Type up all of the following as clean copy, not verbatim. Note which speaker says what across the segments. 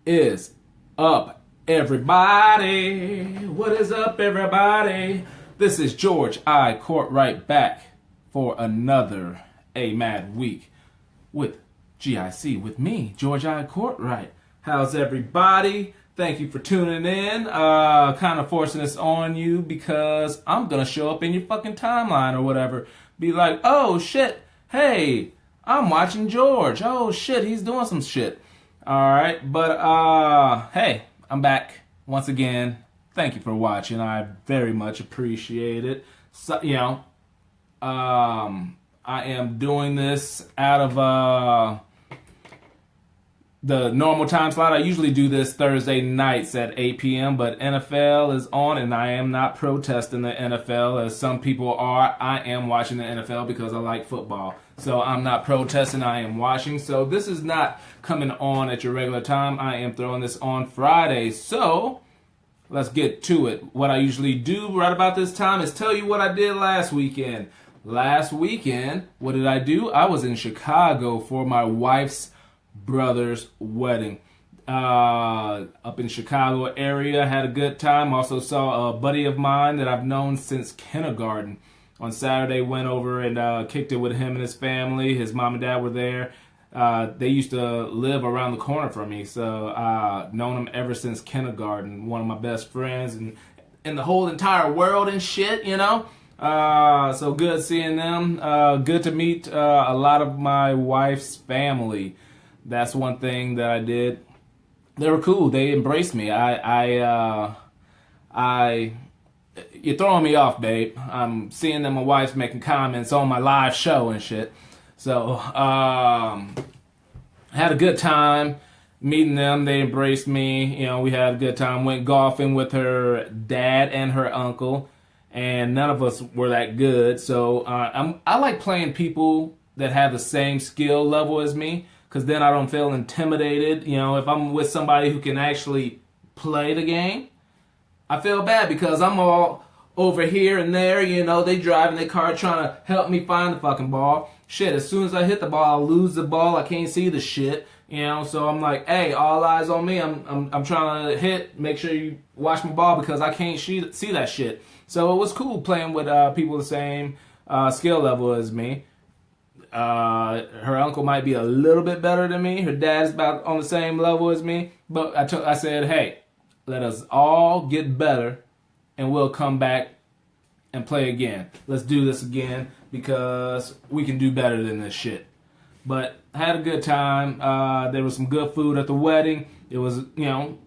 Speaker 1: is up, everybody? What is up, everybody? This is George I. Cortright back for another A-Mad week with GIC, with me, George I. Cortright. How's everybody? Thank you for tuning in. Kind of forcing this on you because I'm going to show up in your fucking timeline or whatever. Be like, oh shit, hey, I'm watching George. Oh shit, he's doing some shit. Alright, but hey, I'm back once again. Thank you for watching. I very much appreciate it. So, I am doing this out of the normal time slot. I usually do this Thursday nights at 8 p.m., but NFL is on, and I am not protesting the NFL as some people are. I am watching the NFL because I like football. So I'm not protesting, I am watching. So this is not coming on at your regular time. I am throwing this on Friday. So let's get to it. What I usually do right about this time is tell you what I did last weekend. Last weekend, what did I do? I was in Chicago for my wife's brother's wedding. Up in Chicago area, had a good time. Also saw a buddy of mine that I've known since kindergarten. On Saturday, went over and kicked it with him and his family. His mom and dad were there. They used to live around the corner from me, so known them ever since kindergarten. One of my best friends and in the whole entire world and shit, you know. So good seeing them. Good to meet a lot of my wife's family. That's one thing that I did. They were cool. They embraced me. You're throwing me off, babe. I'm seeing that my wife's making comments on my live show and shit. So, had a good time meeting them. They embraced me. You know, we had a good time. Went golfing with her dad and her uncle, and none of us were that good. So, I like playing people that have the same skill level as me, because then I don't feel intimidated. You know, if I'm with somebody who can actually play the game, I feel bad because I'm all over here and there, you know, they driving their car trying to help me find the fucking ball. Shit, as soon as I hit the ball, I'll lose the ball. I can't see the shit, you know, so I'm like, hey, all eyes on me. I'm trying to hit, make sure you watch my ball because I can't see that shit. So it was cool playing with people the same skill level as me. Her uncle might be a little bit better than me. Her dad's about on the same level as me. But I said, hey, let us all get better, and we'll come back and play again. Let's do this again because we can do better than this shit. But I had a good time. There was some good food at the wedding. It was,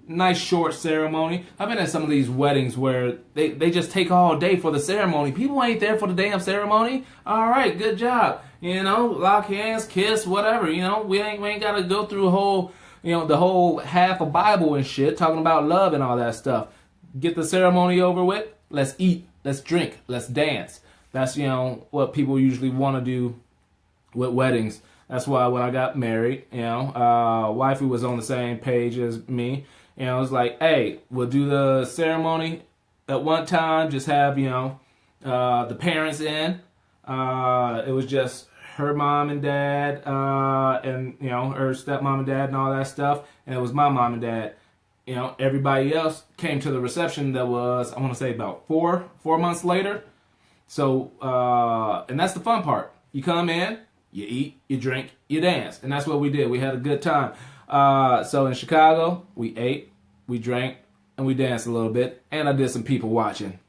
Speaker 1: nice short ceremony. I've been at some of these weddings where they just take all day for the ceremony. People ain't there for the damn ceremony. All right, good job. Lock hands, kiss, whatever. We ain't got to go through a whole... the whole half of Bible and shit, talking about love and all that stuff. Get the ceremony over with. Let's eat. Let's drink. Let's dance. That's, what people usually want to do with weddings. That's why when I got married, wifey was on the same page as me. It was like, hey, we'll do the ceremony at one time. Just have, the parents in. It was just her mom and dad, and her stepmom and dad and all that stuff, and it was my mom and dad. Everybody else came to the reception that was, I want to say, about four months later. So, and that's the fun part. You come in, you eat, you drink, you dance, and that's what we did. We had a good time. So in Chicago, we ate, we drank, and we danced a little bit, and I did some people watching.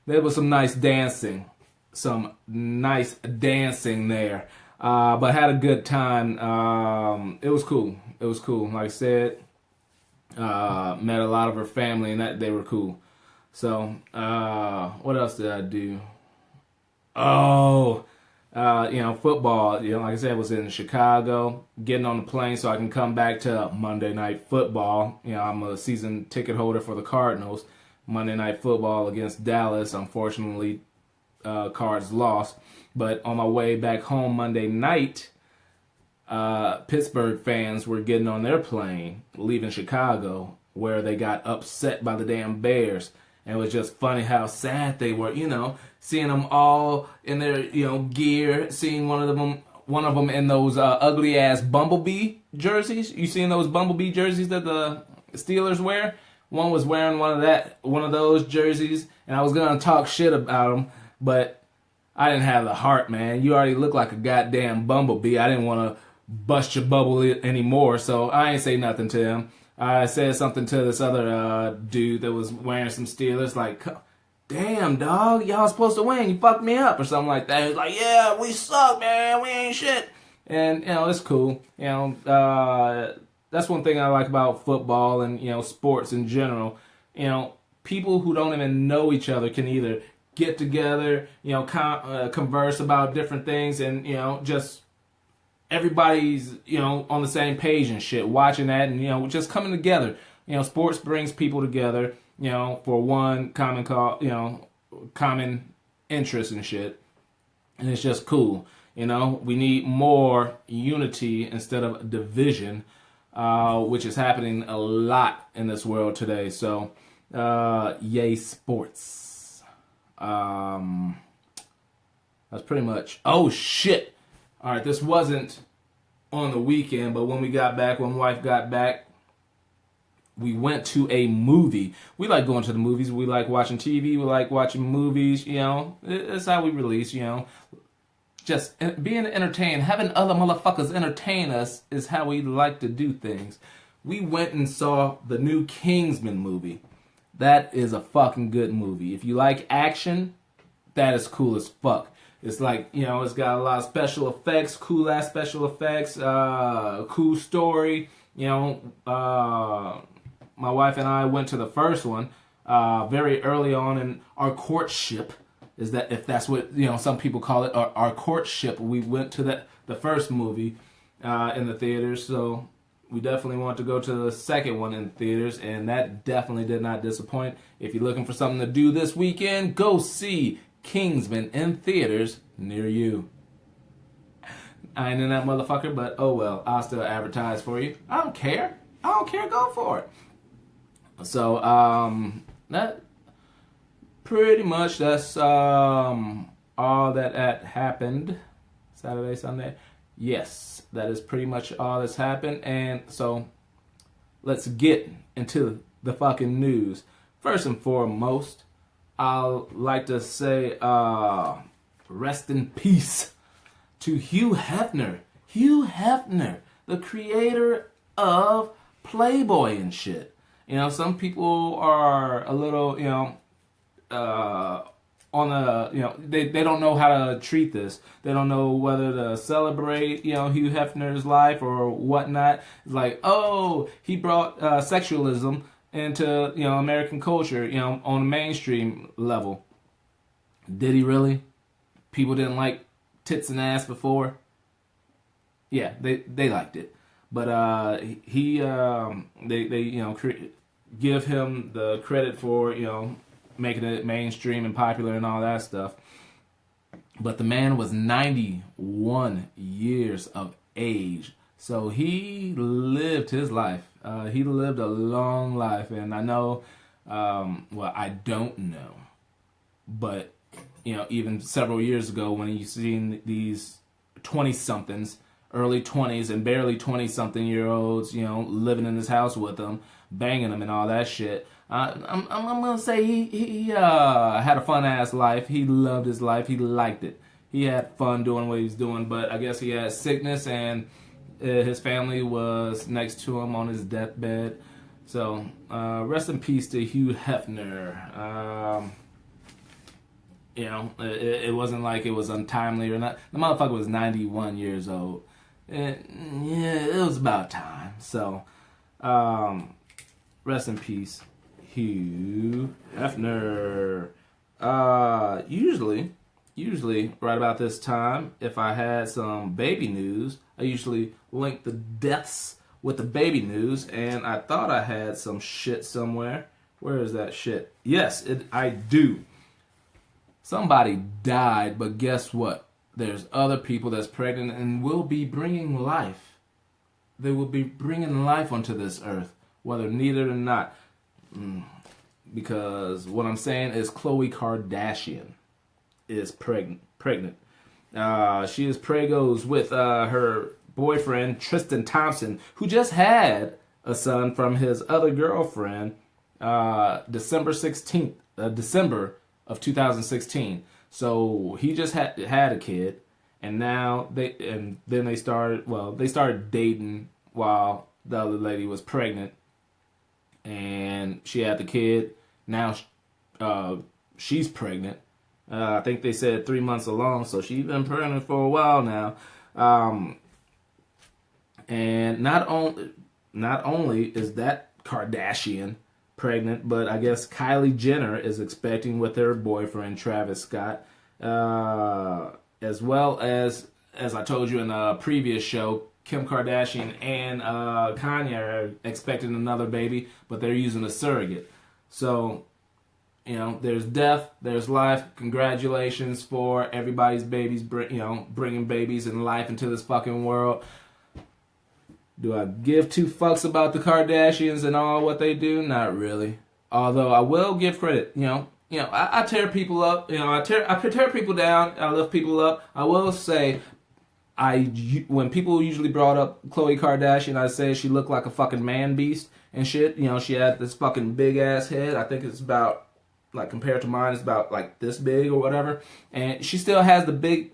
Speaker 1: There was some nice dancing. Some nice dancing there, but had a good time. It was cool. Like I said, met a lot of her family, and that they were cool. So what else did I do? Oh, football. Like I said, was in Chicago, getting on the plane so I can come back to Monday Night Football. I'm a season ticket holder for the Cardinals. Monday Night Football against Dallas. Unfortunately, Cards lost. But on my way back home Monday night, Pittsburgh fans were getting on their plane, leaving Chicago, where they got upset by the damn Bears. And it was just funny how sad they were, seeing them all in their, gear, seeing one of them one of them in those ugly ass Bumblebee jerseys. You seen those Bumblebee jerseys that the Steelers wear? One was wearing one of those jerseys, and I was gonna talk shit about him, but I didn't have the heart, man. You already look like a goddamn Bumblebee. I didn't want to bust your bubble anymore, so I ain't say nothing to him. I said something to this other dude that was wearing some Steelers, like, damn, dog, y'all supposed to win. You fucked me up or something like that. He was like, yeah, we suck, man. We ain't shit. And, it's cool. That's one thing I like about football and, sports in general. People who don't even know each other can either get together, converse about different things and, just everybody's, on the same page and shit, watching that and, just coming together. Sports brings people together, for one common interest and shit. And it's just cool. We need more unity instead of division, which is happening a lot in this world today. So, yay sports. That's pretty much, oh shit. All right, this wasn't on the weekend, but when my wife got back, we went to a movie. We like going to the movies. We like watching TV. We like watching movies. It's how we release, Just being entertained, having other motherfuckers entertain us is how we like to do things. We went and saw the new Kingsman movie. That is a fucking good movie. If you like action, that is cool as fuck. It's like, it's got a lot of special effects, cool ass special effects, cool story. My wife and I went to the first one very early on in our courtship. Is that if that's what some people call it, our courtship? We went to the first movie in the theaters, so we definitely want to go to the second one in theaters, and that definitely did not disappoint. If you're looking for something to do this weekend, go see Kingsman in theaters near you. I ain't in that motherfucker, but oh well, I'll still advertise for you. I don't care. Go for it. So that pretty much that's all that happened Saturday, Sunday. Yes, that is pretty much all that's happened, and so let's get into the fucking news. First and foremost, I'd like to say rest in peace to Hugh Hefner. Hugh Hefner, the creator of Playboy and shit. Some people are a little, on the, they don't know how to treat this. They don't know whether to celebrate, Hugh Hefner's life or whatnot. It's like, oh, he brought sexualism into, American culture, on a mainstream level. Did he really? People didn't like tits and ass before. Yeah, they liked it. But they give him the credit for, making it mainstream and popular and all that stuff. But the man was 91 years of age. So he lived his life. He lived a long life. And I know, I don't know. But, even several years ago when you seen these 20-somethings, early 20s and barely 20-something-year-olds, living in his house with them, banging them and all that shit. I'm gonna say he had a fun ass life. He loved his life. He liked it. He had fun doing what he was doing. But I guess he had sickness, and his family was next to him on his deathbed. So rest in peace to Hugh Hefner. It wasn't like it was untimely or not. The motherfucker was 91 years old. It was about time. So rest in peace, Hugh Hefner. Usually right about this time, if I had some baby news, I usually link the deaths with the baby news, and I thought I had some shit somewhere. Where is that shit? Yes, I do. Somebody died, but guess what? There's other people that's pregnant and will be bringing life. They will be bringing life onto this earth, whether needed or not. Because what I'm saying is Khloe Kardashian is pregnant. She is pregos with her boyfriend Tristan Thompson, who just had a son from his other girlfriend, December 16th, December of 2016. So he just had a kid, and then they started dating while the other lady was pregnant, and she had the kid. Now she's pregnant. I think they said 3 months along, so she's been pregnant for a while now. And not only is that Kardashian pregnant, but I guess Kylie Jenner is expecting with her boyfriend Travis Scott, as well as I told you in a previous show, Kim Kardashian and Kanye are expecting another baby, but they're using a surrogate. So, there's death, there's life. Congratulations for everybody's babies, bringing babies and life into this fucking world. Do I give two fucks about the Kardashians and all what they do? Not really. Although I will give credit. I tear people up. I tear people down. I lift people up. I will say, when people usually brought up Khloe Kardashian, I say she looked like a fucking man beast and shit. She had this fucking big ass head. I think it's about, like, compared to mine, it's about like this big or whatever. And she still has the big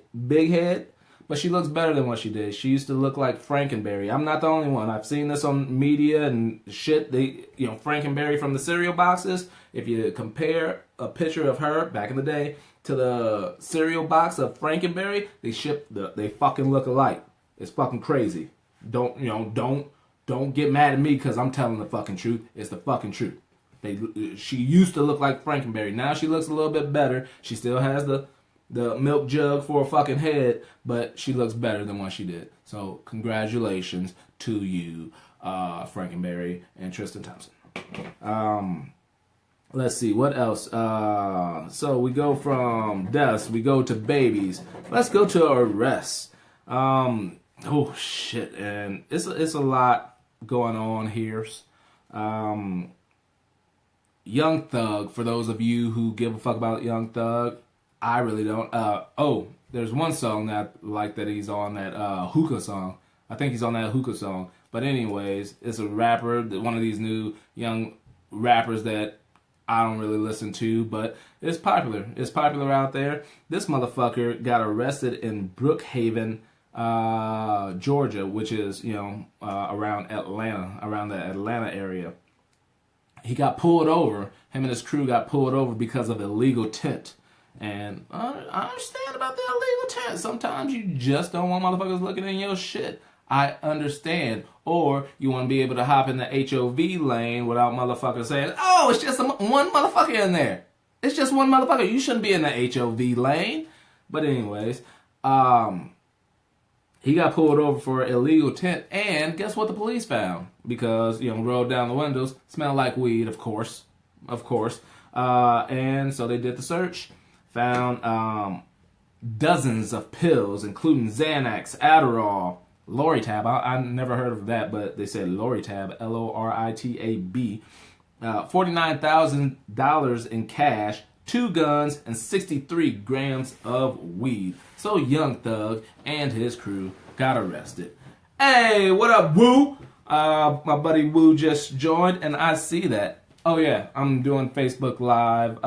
Speaker 1: head. But she looks better than what she did. She used to look like Frankenberry. I'm not the only one. I've seen this on media and shit. Frankenberry from the cereal boxes. If you compare a picture of her back in the day to the cereal box of Frankenberry, they fucking look alike. It's fucking crazy. Don't get mad at me because I'm telling the fucking truth. It's the fucking truth. She used to look like Frankenberry. Now she looks a little bit better. She still has the milk jug for a fucking head, but she looks better than what she did. So congratulations to you, Frankenberry and Tristan Thompson. Let's see, what else? So we go from deaths, we go to babies. Let's go to arrests. Oh shit, and it's a lot going on here. Young Thug, for those of you who give a fuck about Young Thug, I really don't. There's one song that I like that he's on, that hookah song. I think he's on that hookah song. But anyways, it's a rapper, one of these new young rappers that I don't really listen to, but it's popular. It's popular out there. This motherfucker got arrested in Brookhaven, Georgia, which is, around Atlanta, around the Atlanta area. He got pulled over. Him and his crew got pulled over because of illegal tent. And I understand about the illegal tent. Sometimes you just don't want motherfuckers looking in your shit. I understand. Or you want to be able to hop in the HOV lane without motherfuckers saying, oh, it's just one motherfucker in there. It's just one motherfucker. You shouldn't be in the HOV lane. But anyways, he got pulled over for illegal tent. And guess what the police found? Because, rolled down the windows, smelled like weed, of course. And so they did the search. Found dozens of pills, including Xanax, Adderall, Loritab. I never heard of that, but they said Loritab, Loritab, $49,000 in cash, 2 guns, and 63 grams of weed. So Young Thug and his crew got arrested. Hey, what up, Woo? My buddy Woo just joined, and I see that. Oh yeah, I'm doing Facebook Live.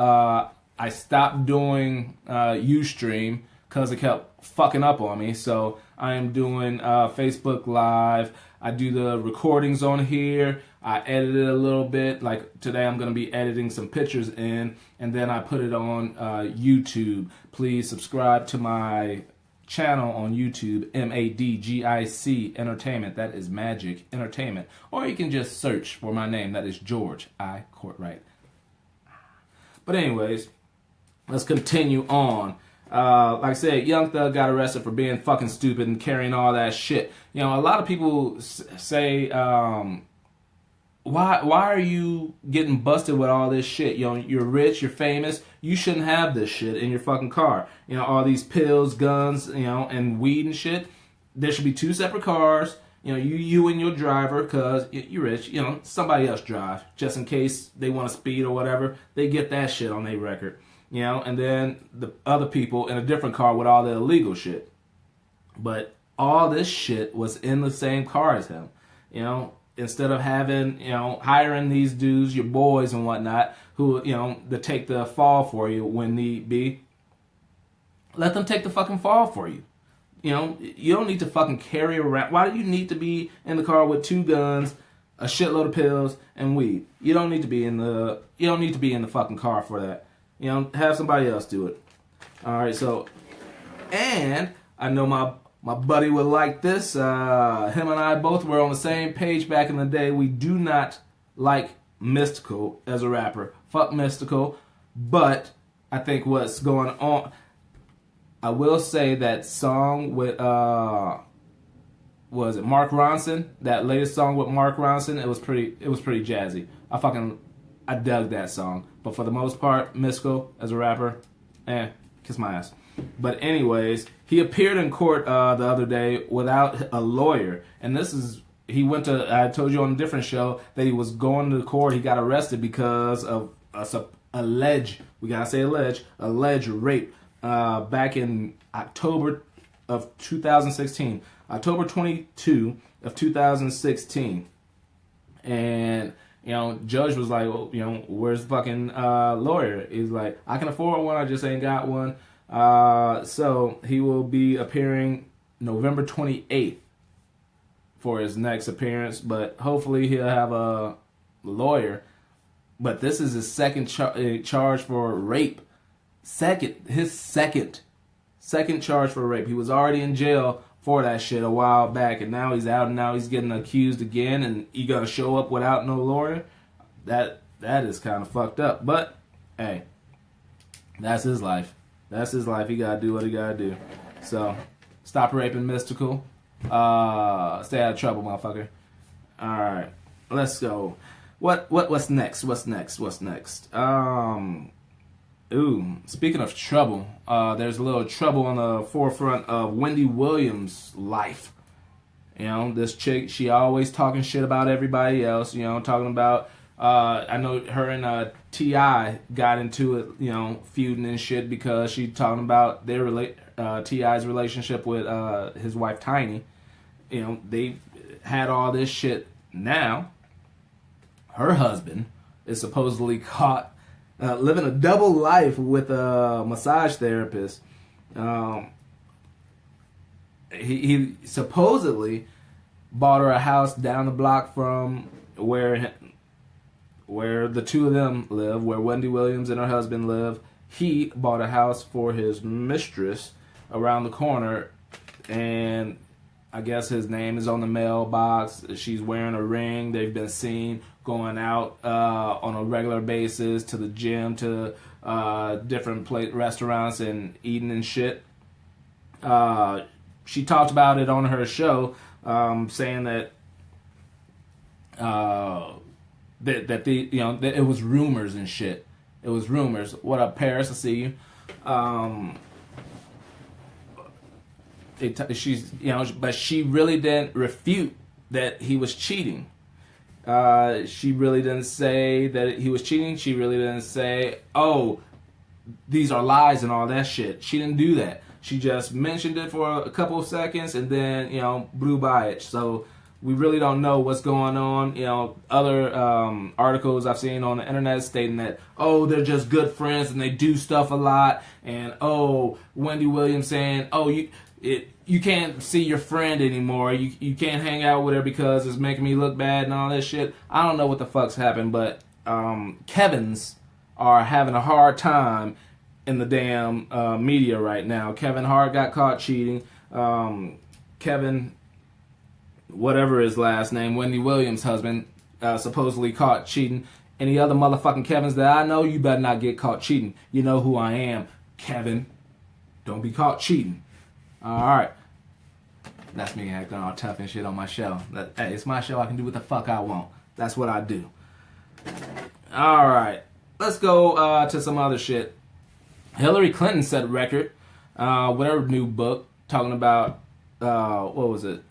Speaker 1: I stopped doing Ustream because it kept fucking up on me. So I am doing Facebook Live. I do the recordings on here. I edit it a little bit. Like today I'm going to be editing some pictures in, and then I put it on YouTube. Please subscribe to my channel on YouTube, MADGIC Entertainment. That is Magic Entertainment. Or you can just search for my name. That is George I. Cortright. But anyways, let's continue on. Like I said, Young Thug got arrested for being fucking stupid and carrying all that shit. A lot of people say, why are you getting busted with all this shit? You're rich, you're famous, you shouldn't have this shit in your fucking car. All these pills, guns, and weed and shit. There should be 2 separate cars. You and your driver, because you're rich. Somebody else drive, just in case they want to speed or whatever. They get that shit on their record. you know, and then the other people in a different car with all the illegal shit. But all this shit was in the same car as him, you know. Instead of having, you know, hiring these dudes, your boys and whatnot, who, you know, to take the fall for you when need be, let them take the fucking fall for you. You know, you don't need to fucking carry around. Why do you need to be in the car with 2 guns, a shitload of pills, and weed? You don't need to be in the fucking car for that. You know, have somebody else do it. All right, so, and I know my buddy would like this. Him and I both were on the same page back in the day. We do not like Mystical as a rapper. Fuck Mystical. But I think what's going on, I will say that song with was it Mark Ronson? That latest song with Mark Ronson, it was pretty jazzy. I dug that song. But for the most part, Mystical as a rapper, kiss my ass. But anyways, he appeared in court the other day without a lawyer. And he went to, I told you on a different show that he was going to court. He got arrested because of alleged rape back in October of 2016. October 22 of 2016. And, you know, judge was like, well, you know, where's the fucking lawyer? He's like, I can afford one, I just ain't got one. So he will be appearing November 28th for his next appearance, but hopefully he'll have a lawyer. But this is his second charge for rape. His second charge for rape. He was already in jail for that shit a while back, and now he's out, and now he's getting accused again, and he gonna show up without no lawyer? That is kind of fucked up. But hey, that's his life. That's his life. He gotta do what he gotta do. So stop raping Mystical. Stay out of trouble, motherfucker. All right, let's go. What's next? Speaking of trouble, there's a little trouble on the forefront of Wendy Williams' life. You know, this chick, she always talking shit about everybody else. You know, talking about, I know her and T.I. got into it, you know, feuding and shit because she talking about T.I.'s relationship with his wife Tiny. You know, they had all this shit. Now, her husband is supposedly caught living a double life with a massage therapist. He supposedly bought her a house down the block from where the two of them live, where Wendy Williams and her husband live. He bought a house for his mistress around the corner, and I guess his name is on the mailbox. She's wearing a ring. They've been seen going out on a regular basis to the gym, to different restaurants and eating and shit. She talked about it on her show, saying that that it was rumors and shit. It was rumors. What up, Paris? I see you. But she really didn't refute that he was cheating. She really didn't say that he was cheating. She really didn't say, oh, these are lies and all that shit. She didn't do that. She just mentioned it for a couple of seconds and then, you know, blew by it. So we really don't know what's going on. You know, other articles I've seen on the internet stating that, oh, they're just good friends and they do stuff a lot. And, oh, Wendy Williams saying, oh, you can't see your friend anymore. You can't hang out with her because it's making me look bad and all that shit. I don't know what the fuck's happened, but Kevins are having a hard time in the damn media right now. Kevin Hart got caught cheating. Kevin, whatever his last name, Wendy Williams' husband, supposedly caught cheating. Any other motherfucking Kevins that I know, you better not get caught cheating. You know who I am, Kevin. Don't be caught cheating. Alright. That's me acting all tough and shit on my show. Hey, it's my show. I can do what the fuck I want. That's what I do. Alright. Let's go to some other shit. Hillary Clinton set record with her new book talking about, what was it?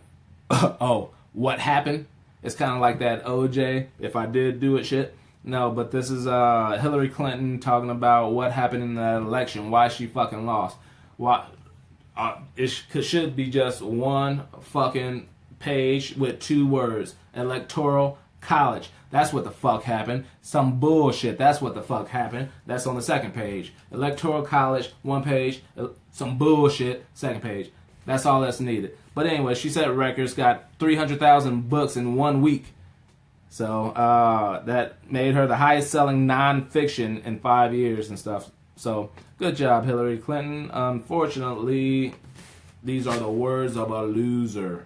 Speaker 1: Oh, what happened? It's kind of like that OJ, if I did do it shit. No, but this is Hillary Clinton talking about what happened in that election, why she fucking lost. Why should be just one fucking page with 2 words: electoral college. That's what the fuck happened. Some bullshit. That's what the fuck happened. That's on the 2nd page. Electoral college, 1 page. Some bullshit, 2nd page. That's all that's needed. But anyway, she set records, got 300,000 books in 1 week. So that made her the highest selling nonfiction in 5 years and stuff. So good job, Hillary Clinton. Unfortunately, these are the words of a loser.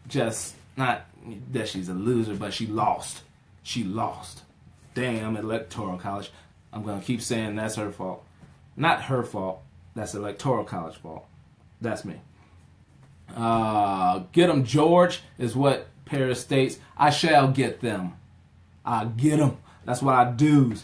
Speaker 1: Just not that she's a loser, but she lost. She lost. Damn, electoral college. I'm going to keep saying that's her fault. Not her fault. That's electoral college fault. That's me. Get 'em, George, is what Paris states. I shall get them. I get them. That's what I do.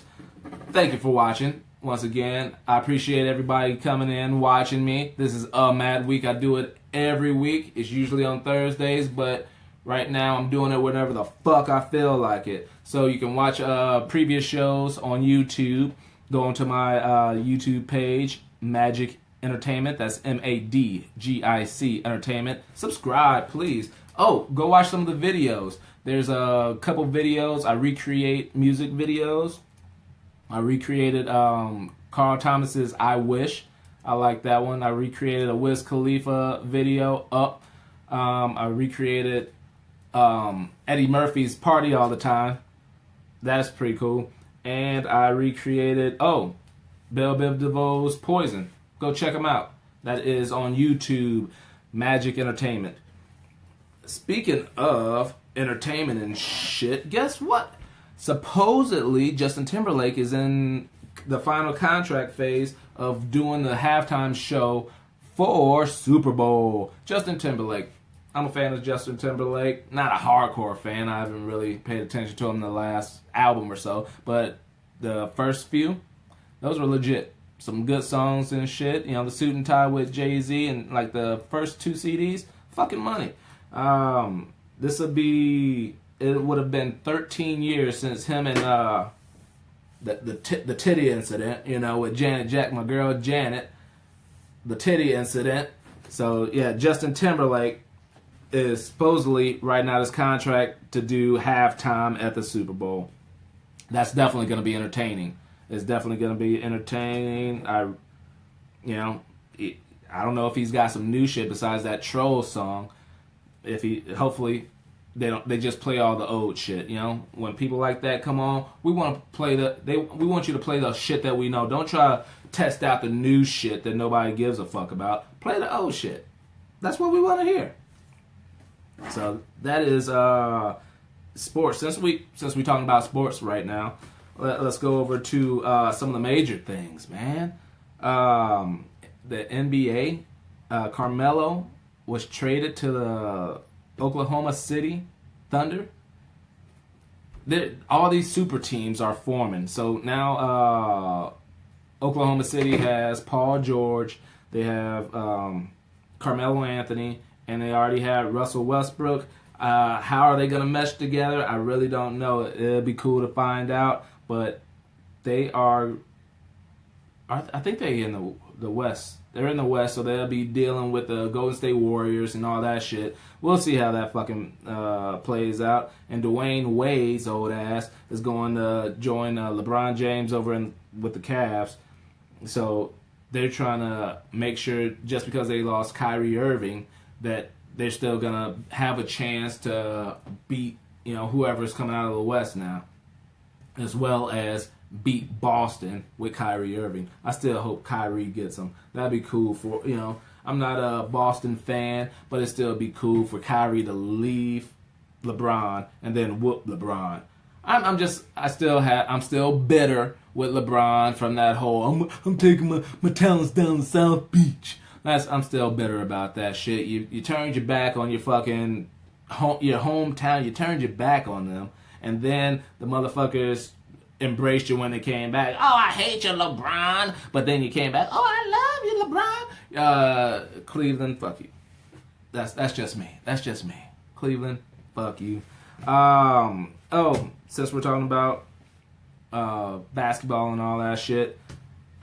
Speaker 1: Thank you for watching. Once again, I appreciate everybody coming in, watching me. This is a Mad Week. I do it every week. It's usually on Thursdays, but right now I'm doing it whenever the fuck I feel like it. So you can watch previous shows on YouTube. Go onto my YouTube page, Magic Entertainment. That's MADGIC Entertainment. Subscribe, please. Oh, go watch some of the videos. There's a couple videos. I recreate music videos. I recreated Carl Thomas's I Wish. I like that one. I recreated a Wiz Khalifa video, Up. I recreated Eddie Murphy's Party All the Time. That's pretty cool. And I recreated, Belle Biv DeVoe's Poison. Go check them out. That is on YouTube, Magic Entertainment. Speaking of entertainment and shit, guess what? Supposedly, Justin Timberlake is in the final contract phase of doing the halftime show for Super Bowl. Justin Timberlake. I'm a fan of Justin Timberlake. Not a hardcore fan. I haven't really paid attention to him in the last album or so. But the first few, those were legit. Some good songs and shit. You know, the Suit and Tie with Jay-Z and like the first 2 CDs, fucking money. This would be, it would have been 13 years since him and the titty incident, you know, with Janet Jack, my girl Janet, the titty incident. So yeah, Justin Timberlake is supposedly writing out his contract to do halftime at the Super Bowl. That's definitely going to be entertaining. It's definitely going to be entertaining. I don't know if he's got some new shit besides that troll song. Hopefully they just play all the old shit. You know, when people like that come on, we want to play we want you to play the shit that we know. Don't try to test out the new shit that nobody gives a fuck about. Play the old shit. That's what we want to hear. So that is sports. Since we talking about sports right now, let's go over to some of the major things, man. The NBA, Carmelo was traded to the Oklahoma City Thunder. All these super teams are forming. So now Oklahoma City has Paul George. They have Carmelo Anthony. And they already had Russell Westbrook. How are they going to mesh together? I really don't know. It'll be cool to find out. But they are I think they're in the West. They're in the West, so they'll be dealing with the Golden State Warriors and all that shit. We'll see how that fucking plays out. And Dwayne Wade's old ass is going to join LeBron James over with the Cavs. So they're trying to make sure, just because they lost Kyrie Irving, that they're still going to have a chance to beat, whoever's coming out of the West now, as well as beat Boston with Kyrie Irving. I still hope Kyrie gets them. That'd be cool for, I'm not a Boston fan, but it'd still be cool for Kyrie to leave LeBron and then whoop LeBron. I'm still bitter with LeBron from that whole, I'm taking my talents down to South Beach. I'm still bitter about that shit. You turned your back on your fucking your hometown. You turned your back on them, and then the motherfuckers embraced you when they came back. Oh, I hate you, LeBron. But then you came back. Oh, I love you, LeBron. Cleveland, fuck you. That's just me. That's just me. Cleveland, fuck you. Since we're talking about basketball and all that shit.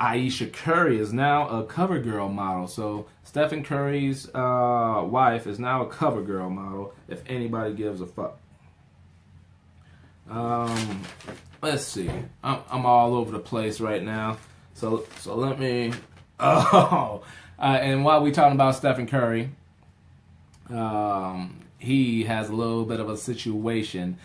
Speaker 1: Aisha Curry is now a CoverGirl model. So Stephen Curry's wife is now a CoverGirl model, if anybody gives a fuck. Let's see. I'm all over the place right now. So let me... and while we talking about Stephen Curry, he has a little bit of a situation.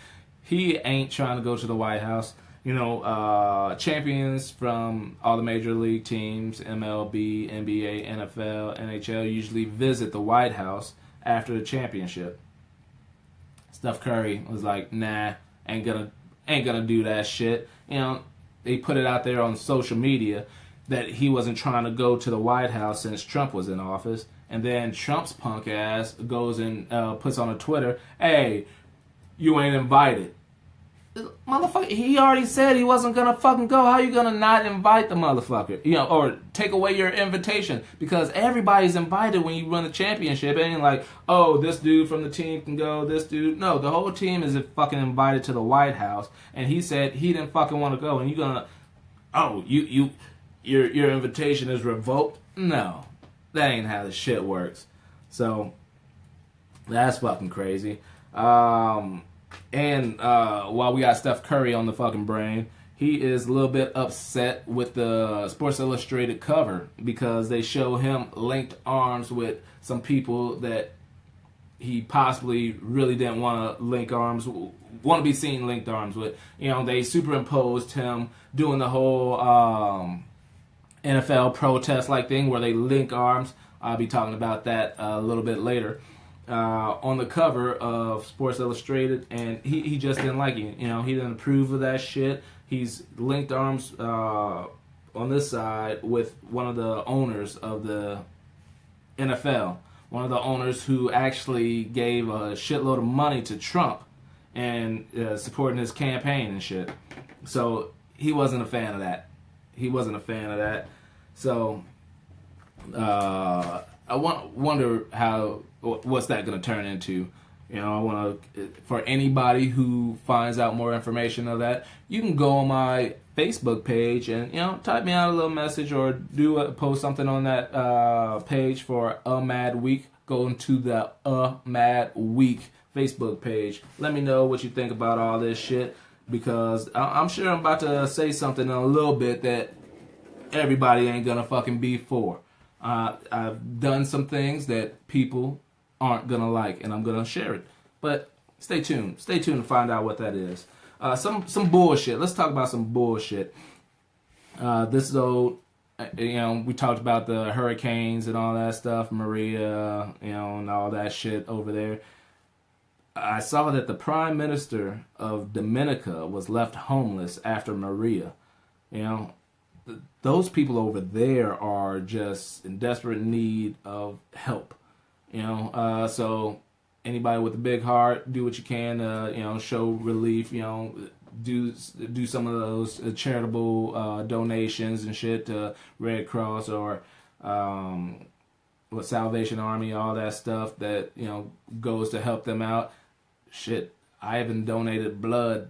Speaker 1: He ain't trying to go to the White House. Champions from all the major league teams, MLB, NBA, NFL, NHL, usually visit the White House after the championship. Steph Curry was like, nah, ain't gonna do that shit. They put it out there on social media that he wasn't trying to go to the White House since Trump was in office. And then Trump's punk ass goes and puts on a Twitter, hey, you ain't invited. Motherfucker, he already said he wasn't gonna fucking go. How you gonna not invite the motherfucker? Or take away your invitation? Because everybody's invited when you run a championship. It ain't like, oh, this dude from the team can go, this dude. No, the whole team is fucking invited to the White House. And he said he didn't fucking want to go. And you gonna, your invitation is revoked? No, that ain't how the shit works. So that's fucking crazy. And while we got Steph Curry on the fucking brain, he is a little bit upset with the Sports Illustrated cover because they show him linked arms with some people that he possibly really didn't want to want to be seen linked arms with. They superimposed him doing the whole NFL protest-like thing where they link arms. I'll be talking about that a little bit later. On the cover of Sports Illustrated, and he just didn't like it. He didn't approve of that shit. He's linked arms on this side with one of the owners of the NFL, one of the owners who actually gave a shitload of money to Trump and supporting his campaign and shit. So he wasn't a fan of that. So I wonder what's that going to turn into. I want to, for anybody who finds out more information of that, you can go on my Facebook page and, type me out a little message or post something on that page for A Mad Week. Go into the A Mad Week Facebook page. Let me know what you think about all this shit, because I'm sure I'm about to say something in a little bit that everybody ain't going to fucking be for. I've done some things that people aren't gonna like, and I'm gonna share it. But stay tuned to find out what that is. Some bullshit. Let's talk about some bullshit. This is old. We talked about the hurricanes and all that stuff, Maria, and all that shit over there. I saw that the Prime Minister of Dominica was left homeless after Maria. Those people over there are just in desperate need of help. So anybody with a big heart, do what you can to, show relief, do some of those charitable donations and shit to Red Cross or Salvation Army, all that stuff that, goes to help them out. Shit, I haven't donated blood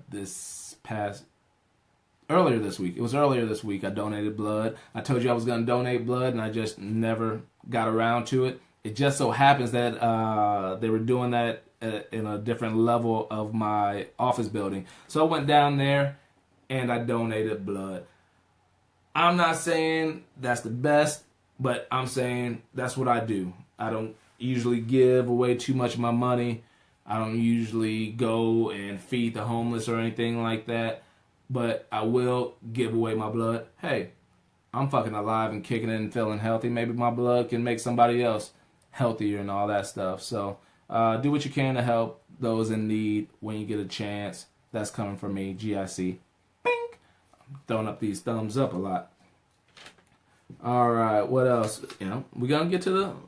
Speaker 1: earlier this week. It was earlier this week I donated blood. I told you I was going to donate blood, and I just never got around to it. It just so happens that they were doing that in a different level of my office building. So I went down there, and I donated blood. I'm not saying that's the best, but I'm saying that's what I do. I don't usually give away too much of my money. I don't usually go and feed the homeless or anything like that. But I will give away my blood. Hey, I'm fucking alive and kicking it and feeling healthy. Maybe my blood can make somebody else healthier and all that stuff. So do what you can to help those in need when you get a chance. That's coming from me, GIC. Bing! I'm throwing up these thumbs up a lot. All right, what else? We're gonna get to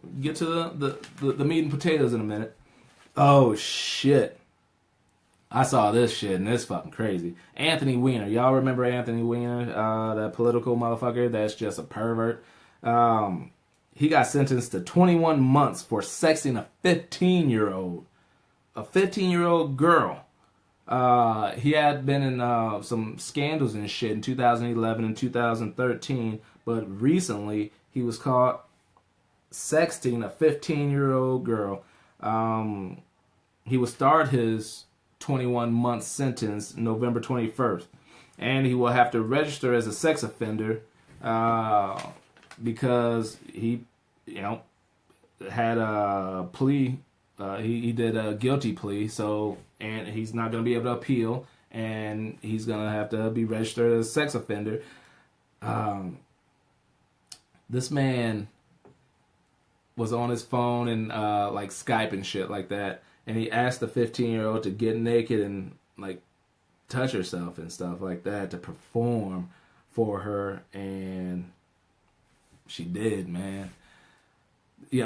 Speaker 1: the meat and potatoes in a minute. Oh shit. I saw this shit, and it's fucking crazy. Anthony Weiner. Y'all remember Anthony Weiner? That political motherfucker that's just a pervert. He got sentenced to 21 months for sexting a 15-year-old. A 15-year-old girl. He had been in some scandals and shit in 2011 and 2013, but recently he was caught sexting a 15-year-old girl. He will start his 21-month sentence November 21st, and he will have to register as a sex offender because he, had a plea. He did a guilty plea, so and he's not going to be able to appeal, and he's going to have to be registered as a sex offender. This man was on his phone and like Skype and shit like that, and he asked the 15-year-old to get naked and like touch herself and stuff like that to perform for her, and she did, man.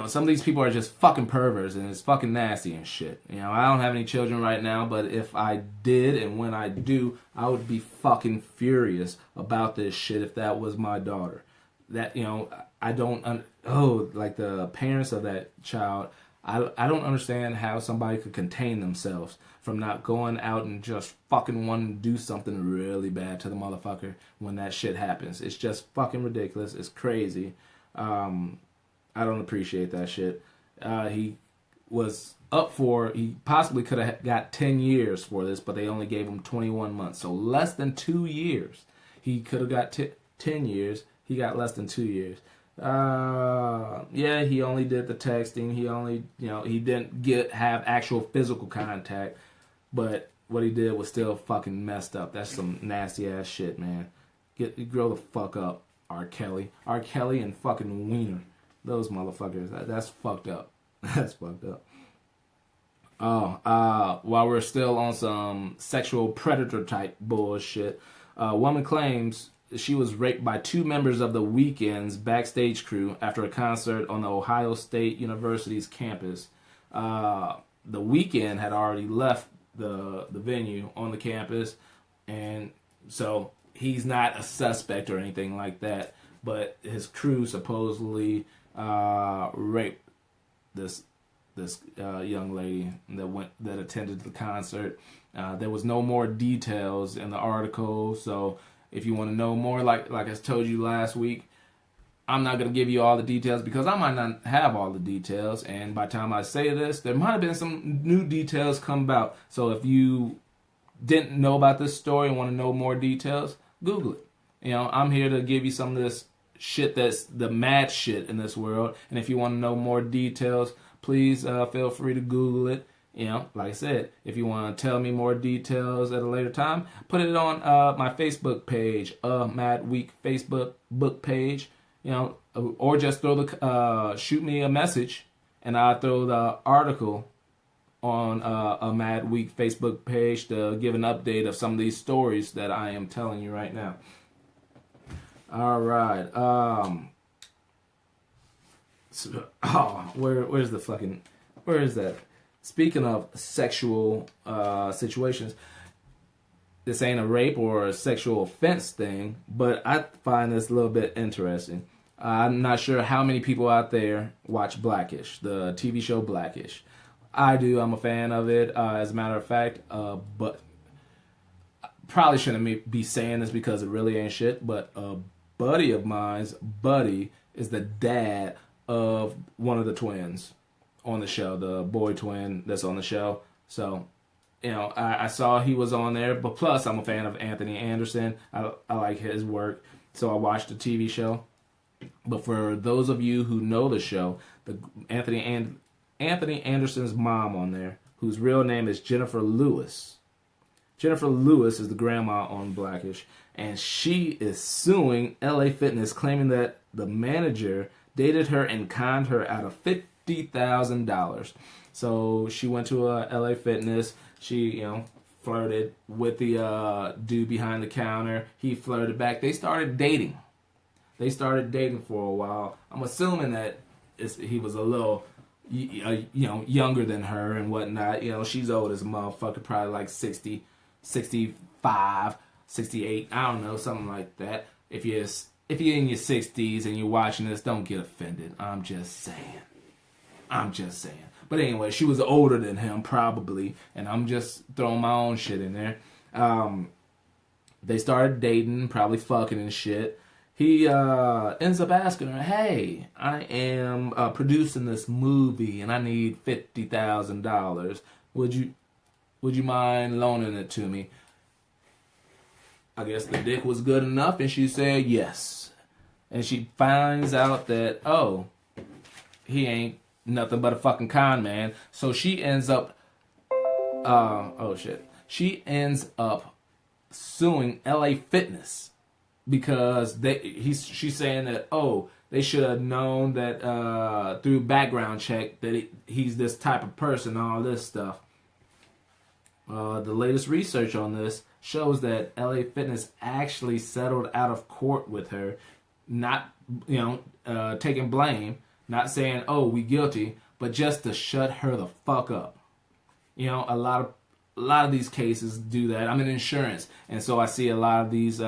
Speaker 1: Some of these people are just fucking perverts, and it's fucking nasty and shit. I don't have any children right now, but if I did, and when I do, I would be fucking furious about this shit if that was my daughter. That, I don't, like the parents of that child, I don't understand how somebody could contain themselves from not going out and just fucking wanting to do something really bad to the motherfucker when that shit happens. It's just fucking ridiculous. It's crazy. I don't appreciate that shit. He was up for, he possibly could have got 10 years for this, but they only gave him 21 months. So less than 2 years. He could have got 10 years. He got less than 2 years. Yeah, he only did the texting. He only, he didn't have actual physical contact. But what he did was still fucking messed up. That's some nasty ass shit, man. Grow the fuck up, R. Kelly. R. Kelly and fucking Wiener. Those motherfuckers. That's fucked up. That's fucked up. While we're still on some sexual predator type bullshit, a woman claims she was raped by 2 members of the Weeknd's backstage crew after a concert on the Ohio State University's campus. The Weeknd had already left the venue on the campus, and so he's not a suspect or anything like that, but his crew supposedly raped this young lady that attended the concert. There was no more details in the article, so if you want to know more, like I told you last week, I'm not going to give you all the details because I might not have all the details, and by the time I say this, there might have been some new details come about. So if you didn't know about this story and want to know more details, Google it. I'm here to give you some of this shit that's the mad shit in this world, and if you want to know more details, please feel free to Google it. Like I said, if you want to tell me more details at a later time, put it on my Facebook page, Mad Week Facebook book page, or just shoot me a message, and I'll throw the article on a Mad Week Facebook page to give an update of some of these stories that I am telling you right now. All right. Where is that? Speaking of sexual situations, this ain't a rape or a sexual offense thing, but I find this a little bit interesting. I'm not sure how many people out there watch Blackish, the TV show Blackish. I do. I'm a fan of it, as a matter of fact, but probably shouldn't be saying this because it really ain't shit, but a buddy of mine's buddy is the dad of one of the twins on the show, the boy twin that's on the show. So, I saw he was on there, but plus I'm a fan of Anthony Anderson. I like his work, so I watched the TV show. But for those of you who know the show, Anthony Anderson's mom on there, whose real name is Jennifer Lewis. Jennifer Lewis is the grandma on Blackish, and she is suing LA Fitness, claiming that the manager dated her and conned her out of $50,000. So she went to LA Fitness. She, flirted with the dude behind the counter. He flirted back. They started dating. For a while. I'm assuming that he was a little, younger than her and whatnot. She's old as a motherfucker, probably like 60, 65, 68. I don't know, something like that. If you're in your 60s and you're watching this, don't get offended. I'm just saying. But anyway, she was older than him probably, and I'm just throwing my own shit in there. They started dating, probably fucking and shit. He ends up asking her, "Hey, I am producing this movie, and I need $50,000. Would you mind loaning it to me?" I guess the dick was good enough, and she said yes. And she finds out that, oh, he ain't nothing but a fucking con man. So she ends up, she ends up suing LA Fitness because she's saying that, oh, they should have known that through background check that he's this type of person, all this stuff. The latest research on this shows that LA Fitness actually settled out of court with her, not taking blame, not saying, oh, we guilty, but just to shut her the fuck up. A lot of these cases do that. I'm in insurance, and so I see a lot of these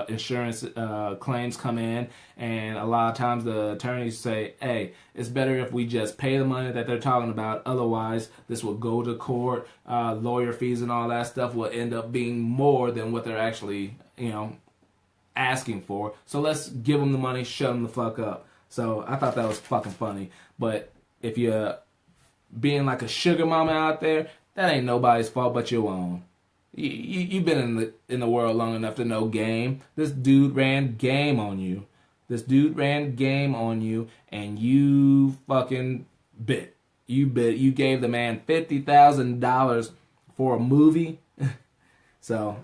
Speaker 1: insurance claims come in, and a lot of times the attorneys say, hey, it's better if we just pay the money that they're talking about, otherwise this will go to court, lawyer fees and all that stuff will end up being more than what they're actually asking for, so let's give them the money, shut them the fuck up. So I thought that was fucking funny. But if you're being like a sugar mama out there, that ain't nobody's fault but your own. You've been in the world long enough to know game. This dude ran game on you. And you fucking bit. You gave the man $50,000 for a movie. So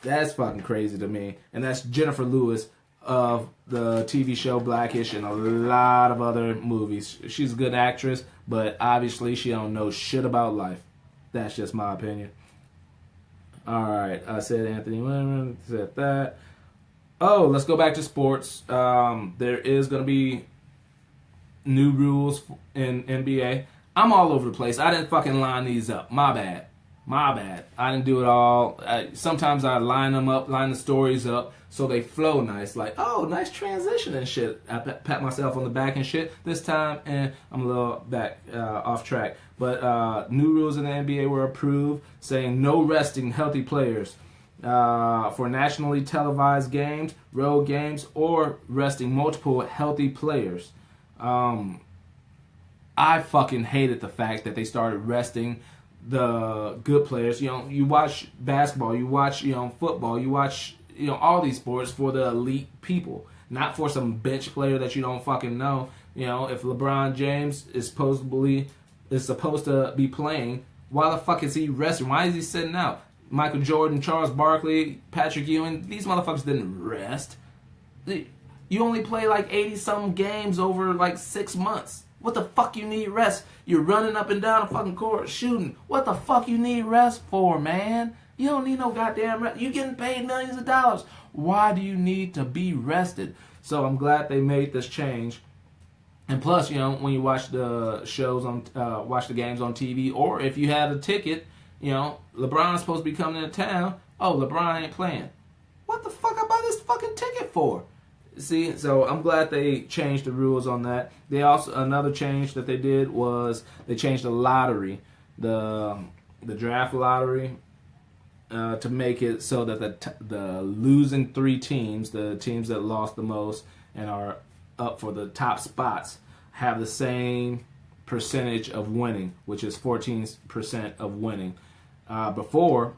Speaker 1: that's fucking crazy to me. And that's Jennifer Lewis of the TV show Blackish and a lot of other movies. She's a good actress, but obviously she don't know shit about life. That's just my opinion. Alright, I said Anthony Williams, said that. Oh, let's go back to sports. There is going to be new rules in NBA. I'm all over the place. I didn't fucking line these up. My bad. I didn't do it all. Sometimes I line the stories up so they flow nice. Like, oh, nice transition and shit. I pat myself on the back and shit. This time, and I'm a little back off track. But new rules in the NBA were approved, saying no resting healthy players for nationally televised games, road games, or resting multiple healthy players. I fucking hated the fact that they started resting the good players. You watch basketball, you watch football, you watch all these sports for the elite people, not for some bench player that you don't fucking know. If LeBron James is supposed to be playing, why the fuck is he resting? Why is he sitting out? Michael Jordan, Charles Barkley, Patrick Ewing, these motherfuckers didn't rest. You only play like 80-something games over like 6 months. What the fuck you need rest? You're running up and down the fucking court shooting. What the fuck you need rest for, man? You don't need no goddamn rest. You're getting paid millions of dollars. Why do you need to be rested? So I'm glad they made this change. And plus, when you watch the shows watch the games on TV, or if you had a ticket, LeBron's supposed to be coming into town. Oh, LeBron ain't playing. What the fuck I buy this fucking ticket for? See, so I'm glad they changed the rules on that. Another change that they did was they changed the lottery, the draft lottery, to make it so that the losing three teams, the teams that lost the most and are up for the top spots, have the same percentage of winning, which is 14% of winning. Before,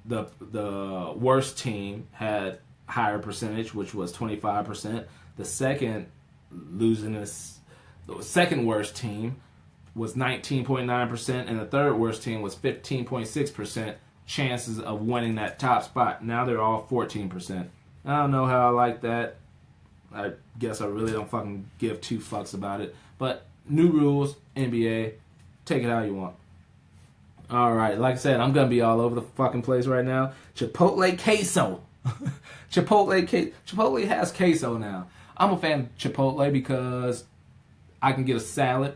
Speaker 1: the worst team had higher percentage, which was 25%. The second worst team was 19.9%, and the third worst team was 15.6% chances of winning that top spot. Now they're all 14%. I don't know how I like that. I guess I really don't fucking give two fucks about it. But new rules, NBA, take it how you want. Alright, like I said, I'm going to be all over the fucking place right now. Chipotle queso. Chipotle has queso now. I'm a fan of Chipotle because I can get a salad,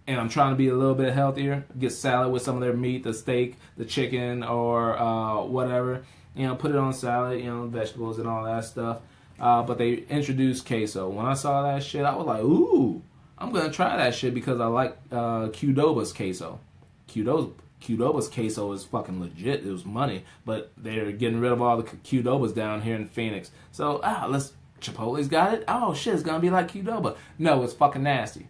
Speaker 1: and I'm trying to be a little bit healthier. Get salad with some of their meat, the steak, the chicken, or whatever. Put it on salad, vegetables and all that stuff. But they introduced queso. When I saw that shit, I was like, ooh, I'm gonna try that shit because I like Qdoba's queso. Qdoba's queso is fucking legit. It was money, but they're getting rid of all the Qdobas down here in Phoenix. So Chipotle's got it. Oh shit, it's gonna be like Qdoba. No, it's fucking nasty.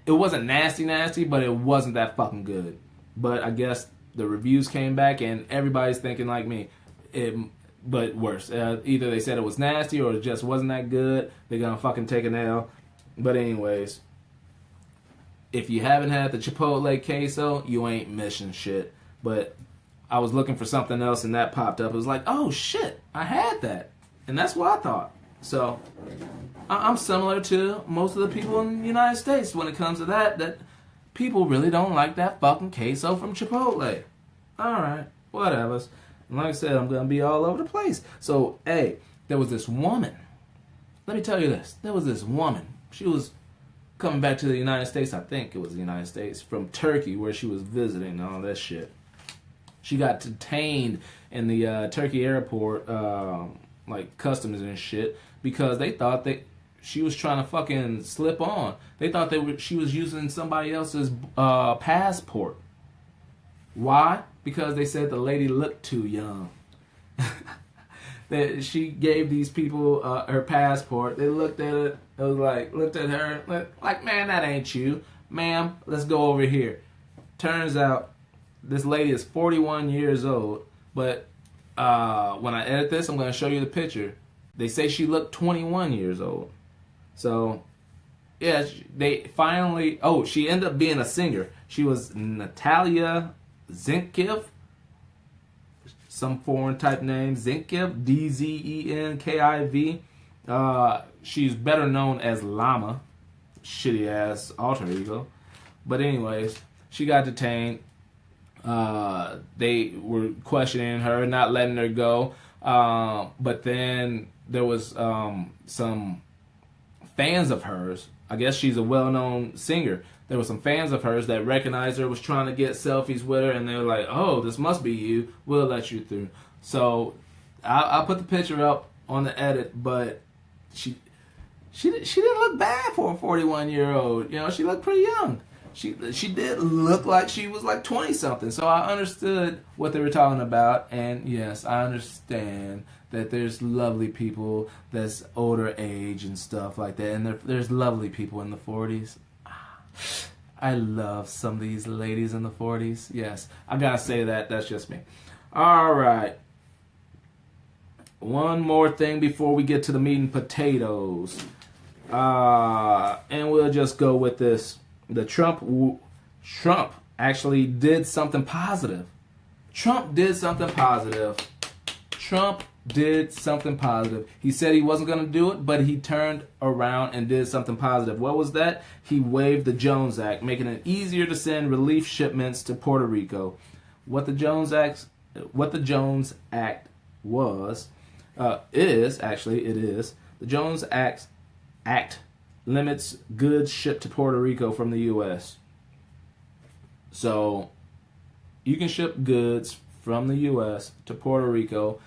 Speaker 1: It wasn't nasty, but it wasn't that fucking good. But I guess the reviews came back and everybody's thinking like me. But worse. Either they said it was nasty or it just wasn't that good. They're gonna fucking take an L. But anyways, if you haven't had the Chipotle queso, you ain't missing shit. But I was looking for something else and that popped up. It was like, oh shit, I had that. And that's what I thought. So I'm similar to most of the people in the United States when it comes to that people really don't like that fucking queso from Chipotle. Alright, whatevers. And like I said, I'm going to be all over the place. So, hey, there was this woman. Let me tell you this. There was this woman. She was coming back to the United States. I think it was the United States. From Turkey, where she was visiting and all that shit. She got detained in the Turkey airport, like customs and shit, because they thought that she was trying to fucking slip on. They thought she was using somebody else's passport. Why? Because they said the lady looked too young. That she gave these people her passport. They looked at it. It was like, looked at her like, man, that ain't you, ma'am. Let's go over here. Turns out this lady is 41 years old. But when I edit this, I'm going to show you the picture. They say she looked 21 years old. So yeah, they finally. Oh, she ended up being a singer. She was Natalia Zenkiv, some foreign type name, Zenkiv, Dzenkiv. She's better known as Llama, shitty ass alter ego. But anyways, she got detained. They were questioning her, not letting her go. But then there was some fans of hers. I guess she's a well-known singer. There were some fans of hers that recognized her, was trying to get selfies with her, and they were like, oh, this must be you. We'll let you through. So I'll put the picture up on the edit, but she didn't look bad for a 41-year-old. You know, she looked pretty young. She did look like she was like 20-something. So I understood what they were talking about, and yes, I understand that there's lovely people that's older age and stuff like that, and there's lovely people in the 40s. I love some of these ladies in the 40s. Yes, I gotta say that. That's just me. All right. One more thing before we get to the meat and potatoes. And we'll just go with this. The Trump actually did something positive. Trump did something positive. He said he wasn't going to do it, but he turned around and did something positive. What was that? He waived the Jones Act, making it easier to send relief shipments to Puerto Rico. What the Jones Act is. The Jones Act limits goods shipped to Puerto Rico from the U.S. So you can ship goods from the U.S. to Puerto Rico,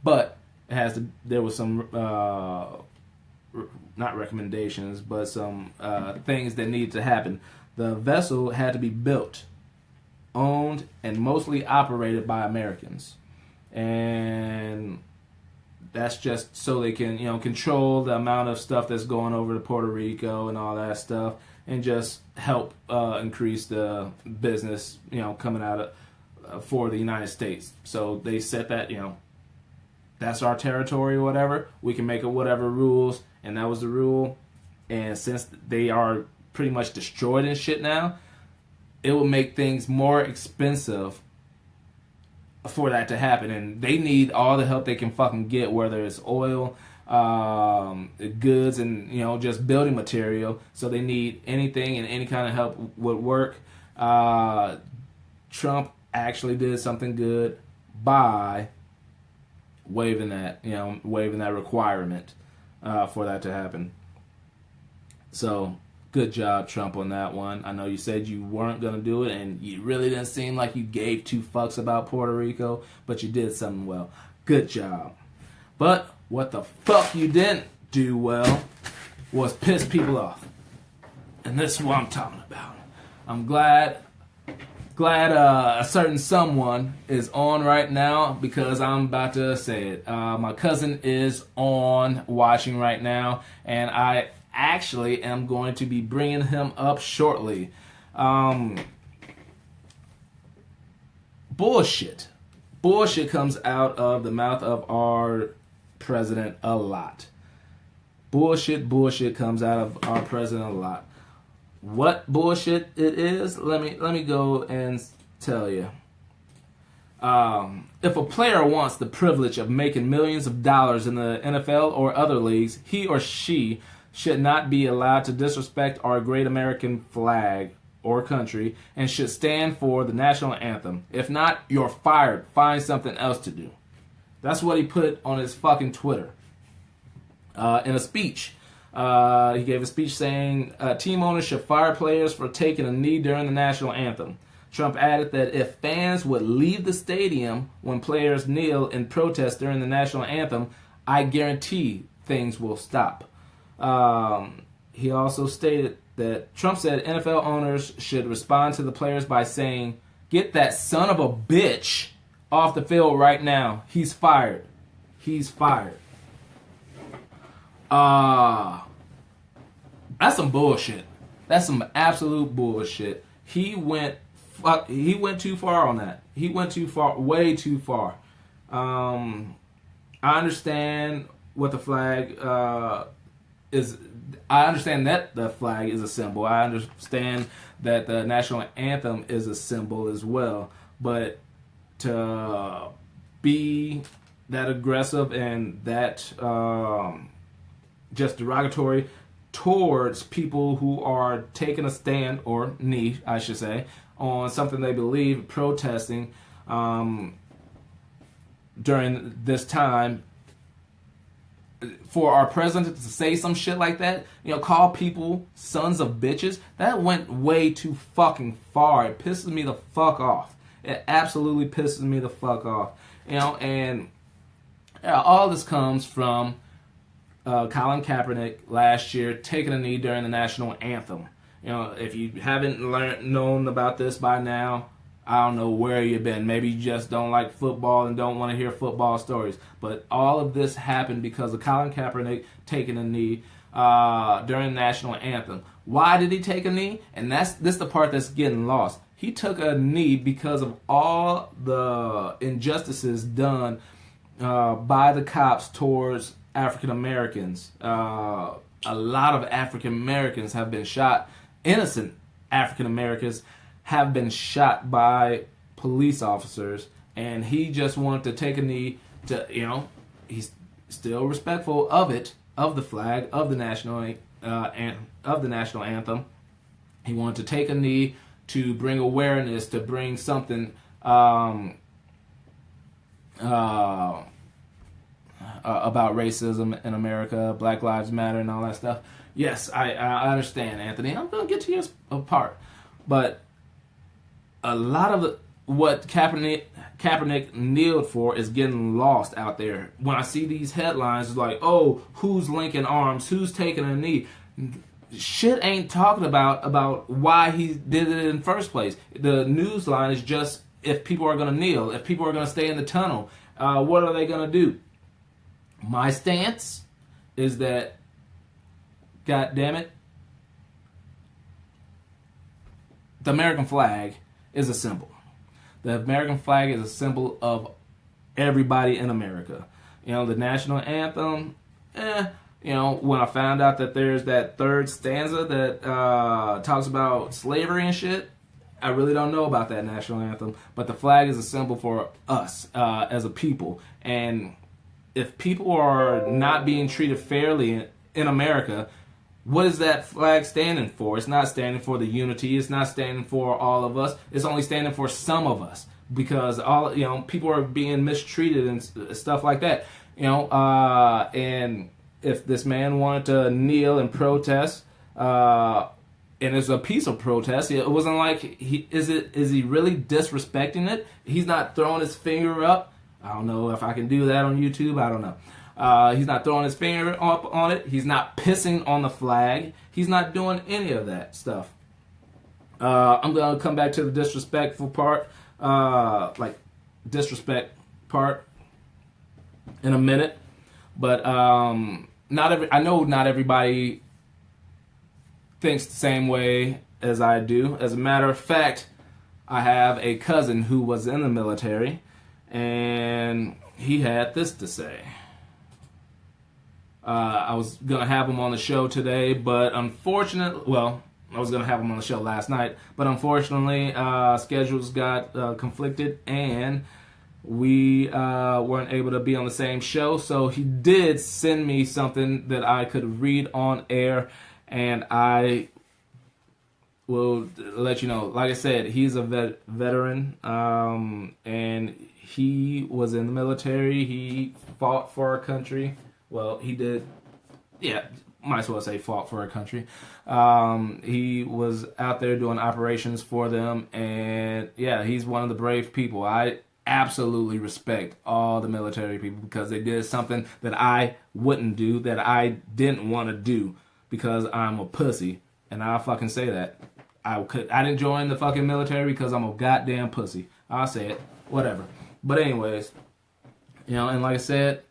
Speaker 1: but there was some not recommendations, but some things that needed to happen. The vessel had to be built, owned, and mostly operated by Americans, and that's just so they can, control the amount of stuff that's going over to Puerto Rico and all that stuff, and just help increase the business, coming out of for the United States. So they said that, that's our territory or whatever. We can make it whatever rules, and that was the rule. And since they are pretty much destroyed and shit now, it will make things more expensive for that to happen, and they need all the help they can fucking get, whether it's oil, goods, and just building material. So they need anything, and any kind of help would work. Trump actually did something good by waiving that requirement for that to happen. So good job, Trump, on that one. I know you said you weren't going to do it, and you really didn't seem like you gave two fucks about Puerto Rico, but you did something well. Good job. But what the fuck you didn't do well was piss people off. and this is what I'm talking about. I'm glad a certain someone is on right now because I'm about to say it. My cousin is on watching right now, and I actually am going to be bringing him up shortly. Bullshit comes out of the mouth of our president a lot. Bullshit comes out of our president a lot. What bullshit it is? Let me go and tell you. If a player wants the privilege of making millions of dollars in the NFL or other leagues, he or she should not be allowed to disrespect our great American flag or country and should stand for the national anthem. If not, you're fired. Find something else to do. That's what he put on his fucking Twitter. In a speech. He gave a speech saying team owners should fire players for taking a knee during the national anthem. Trump added that if fans would leave the stadium when players kneel in protest during the national anthem, I guarantee things will stop. He also stated that Trump said NFL owners should respond to the players by saying, "Get that son of a bitch off the field right now. He's fired. He's fired." That's some bullshit. That's some absolute bullshit. He went too far on that. He went too far, way too far. I understand what the flag is. I understand that the flag is a symbol. I understand that the national anthem is a symbol as well. But to be that aggressive and that just derogatory towards people who are taking a stand, or knee, I should say, on something they believe, protesting during this time, for our president to say some shit like that, call people sons of bitches, that went way too fucking far. It pisses me the fuck off. It absolutely pisses me the fuck off. And all this comes from Colin Kaepernick last year taking a knee during the national anthem. If you haven't known about this by now, I don't know where you've been. Maybe you just don't like football and don't want to hear football stories. But all of this happened because of Colin Kaepernick taking a knee during the national anthem. Why did he take a knee? And this the part that's getting lost. He took a knee because of all the injustices done by the cops towards African Americans. A lot of African Americans have been shot. Innocent African Americans have been shot by police officers, and he just wanted to take a knee to, he's still respectful of it, of the flag, of the national anthem. He wanted to take a knee to bring awareness, to bring something about racism in America, Black Lives Matter, and all that stuff. Yes, I understand, Anthony. I'm going to get to your part. But a lot of what Kaepernick kneeled for is getting lost out there. When I see these headlines, it's like, oh, who's linking arms? Who's taking a knee? Shit ain't talking about why he did it in the first place. The news line is just if people are going to kneel, if people are going to stay in the tunnel, what are they going to do? My stance is that, God damn it, the American flag is a symbol. The American flag is a symbol of everybody in America. The national anthem, when I found out that there's that third stanza that talks about slavery and shit, I really don't know about that national anthem. But the flag is a symbol for us as a people. And if people are not being treated fairly in America, what is that flag standing for? It's not standing for the unity. It's not standing for all of us. It's only standing for some of us, because people are being mistreated and stuff like that. And if this man wanted to kneel and protest, and it's a peaceful protest, it wasn't like is he really disrespecting it? He's not throwing his finger up. I don't know if I can do that on YouTube. I don't know. He's not throwing his finger up on it. He's not pissing on the flag. He's not doing any of that stuff. I'm going to come back to the disrespectful part, disrespect part in a minute. But I know not everybody thinks the same way as I do. As a matter of fact, I have a cousin who was in the military, and he had this to say. I was going to have him on the show today, but unfortunately, I was going to have him on the show last night, but unfortunately, schedules got conflicted, and we weren't able to be on the same show. So he did send me something that I could read on air, and I will let you know. Like I said, he's a veteran, and he was in the military. He fought for our country. Well, he did. Yeah, might as well say fought for our country. He was out there doing operations for them, and yeah, he's one of the brave people. I absolutely respect all the military people because they did something that I wouldn't do, that I didn't want to do because I'm a pussy, and I'll fucking say that. I didn't join the fucking military because I'm a goddamn pussy. I'll say it, whatever. But anyways, and like I said,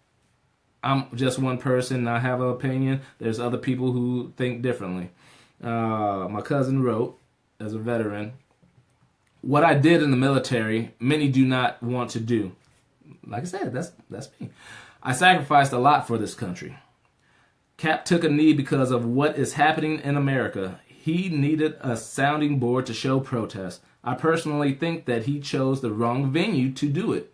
Speaker 1: I'm just one person and I have an opinion. There's other people who think differently. My cousin wrote, as a veteran, what I did in the military, many do not want to do. Like I said, that's me. I sacrificed a lot for this country. Cap took a knee because of what is happening in America. He needed a sounding board to show protest. I personally think that he chose the wrong venue to do it,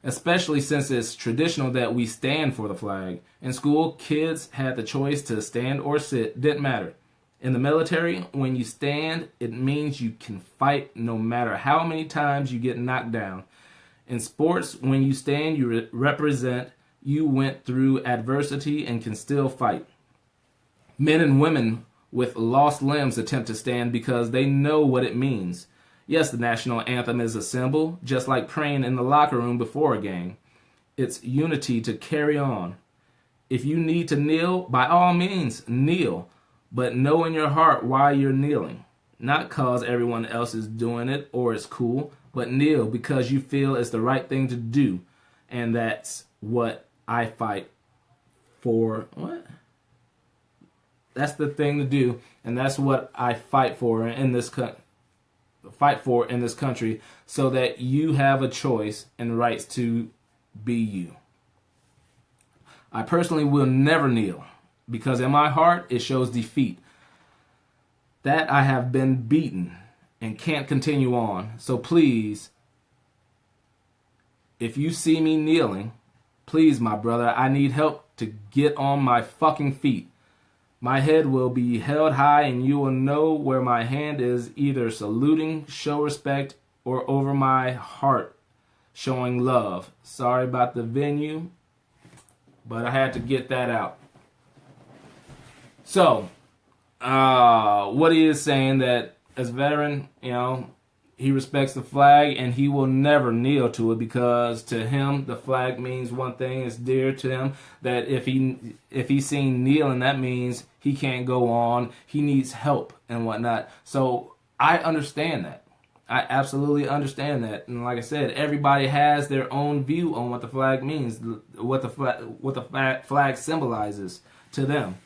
Speaker 1: especially since it's traditional that we stand for the flag. In school, kids had the choice to stand or sit, didn't matter. In the military, when you stand, it means you can fight no matter how many times you get knocked down. In sports, when you stand, you represent you went through adversity and can still fight. Men and women with lost limbs attempt to stand because they know what it means. Yes, the national anthem is a symbol, just like praying in the locker room before a game. It's unity to carry on. If you need to kneel, by all means, kneel. But know in your heart why you're kneeling. Not because everyone else is doing it or it's cool, but kneel because you feel it's the right thing to do. And that's what I fight for. What? That's the thing to do, and that's what I fight for in this country. So that you have a choice and rights to be you. I personally will never kneel because in my heart it shows defeat. That I have been beaten and can't continue on. So please, if you see me kneeling, please, my brother, I need help to get on my fucking feet. My head will be held high and you will know where my hand is, either saluting, show respect, or over my heart, showing love. Sorry about the venue, but I had to get that out. So, what he is saying that as a veteran, he respects the flag and he will never kneel to it because to him the flag means one thing. It's dear to him that if he's seen kneeling, that means he can't go on. He needs help and whatnot. So I understand that. I absolutely understand that. And like I said, everybody has their own view on what the flag means, what the flag symbolizes to them.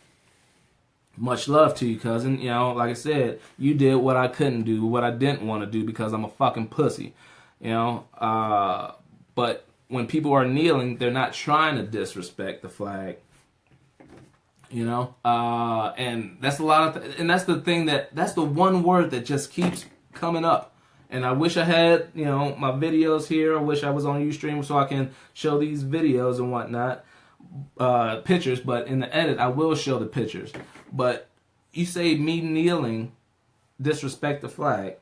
Speaker 1: Much love to you, cousin. Like I said, you did what I couldn't do, what I didn't want to do because I'm a fucking pussy. But when people are kneeling, they're not trying to disrespect the flag. And that's a lot of, and that's the thing that's the one word that just keeps coming up. And I wish I had, my videos here. I wish I was on Ustream so I can show these videos and whatnot, pictures. But in the edit, I will show the pictures. But you say me kneeling, disrespect the flag.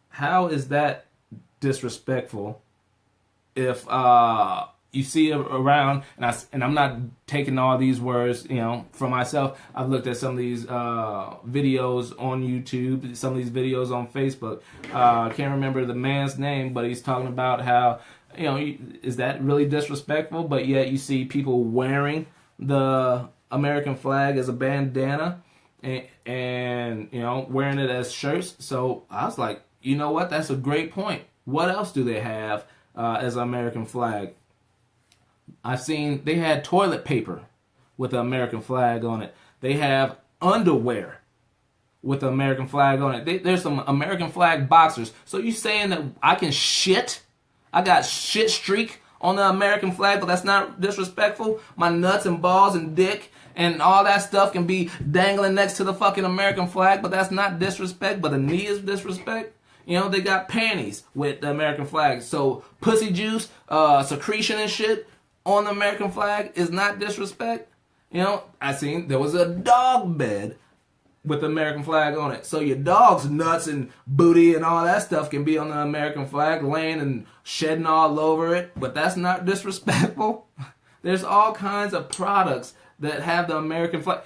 Speaker 1: How is that disrespectful? If you see around, and I'm not taking all these words, for myself. I've looked at some of these videos on YouTube, some of these videos on Facebook. I can't remember the man's name, but he's talking about how Is that really disrespectful? But yet you see people wearing the American flag as a bandana and wearing it as shirts. So I was like, you know what? That's a great point. What else do they have as an American flag? I've seen they had toilet paper with the American flag on it. They have underwear with the American flag on it. There's some American flag boxers. So you saying that I can shit? I got shit streak on the American flag, but that's not disrespectful? My nuts and balls and dick and all that stuff can be dangling next to the fucking American flag, but that's not disrespect, but the knee is disrespect? They got panties with the American flag. So pussy juice, secretion and shit on the American flag is not disrespect? I seen there was a dog bed with the American flag on it. So your dog's nuts and booty and all that stuff can be on the American flag, laying and shedding all over it, but that's not disrespectful. There's all kinds of products that have the American flag.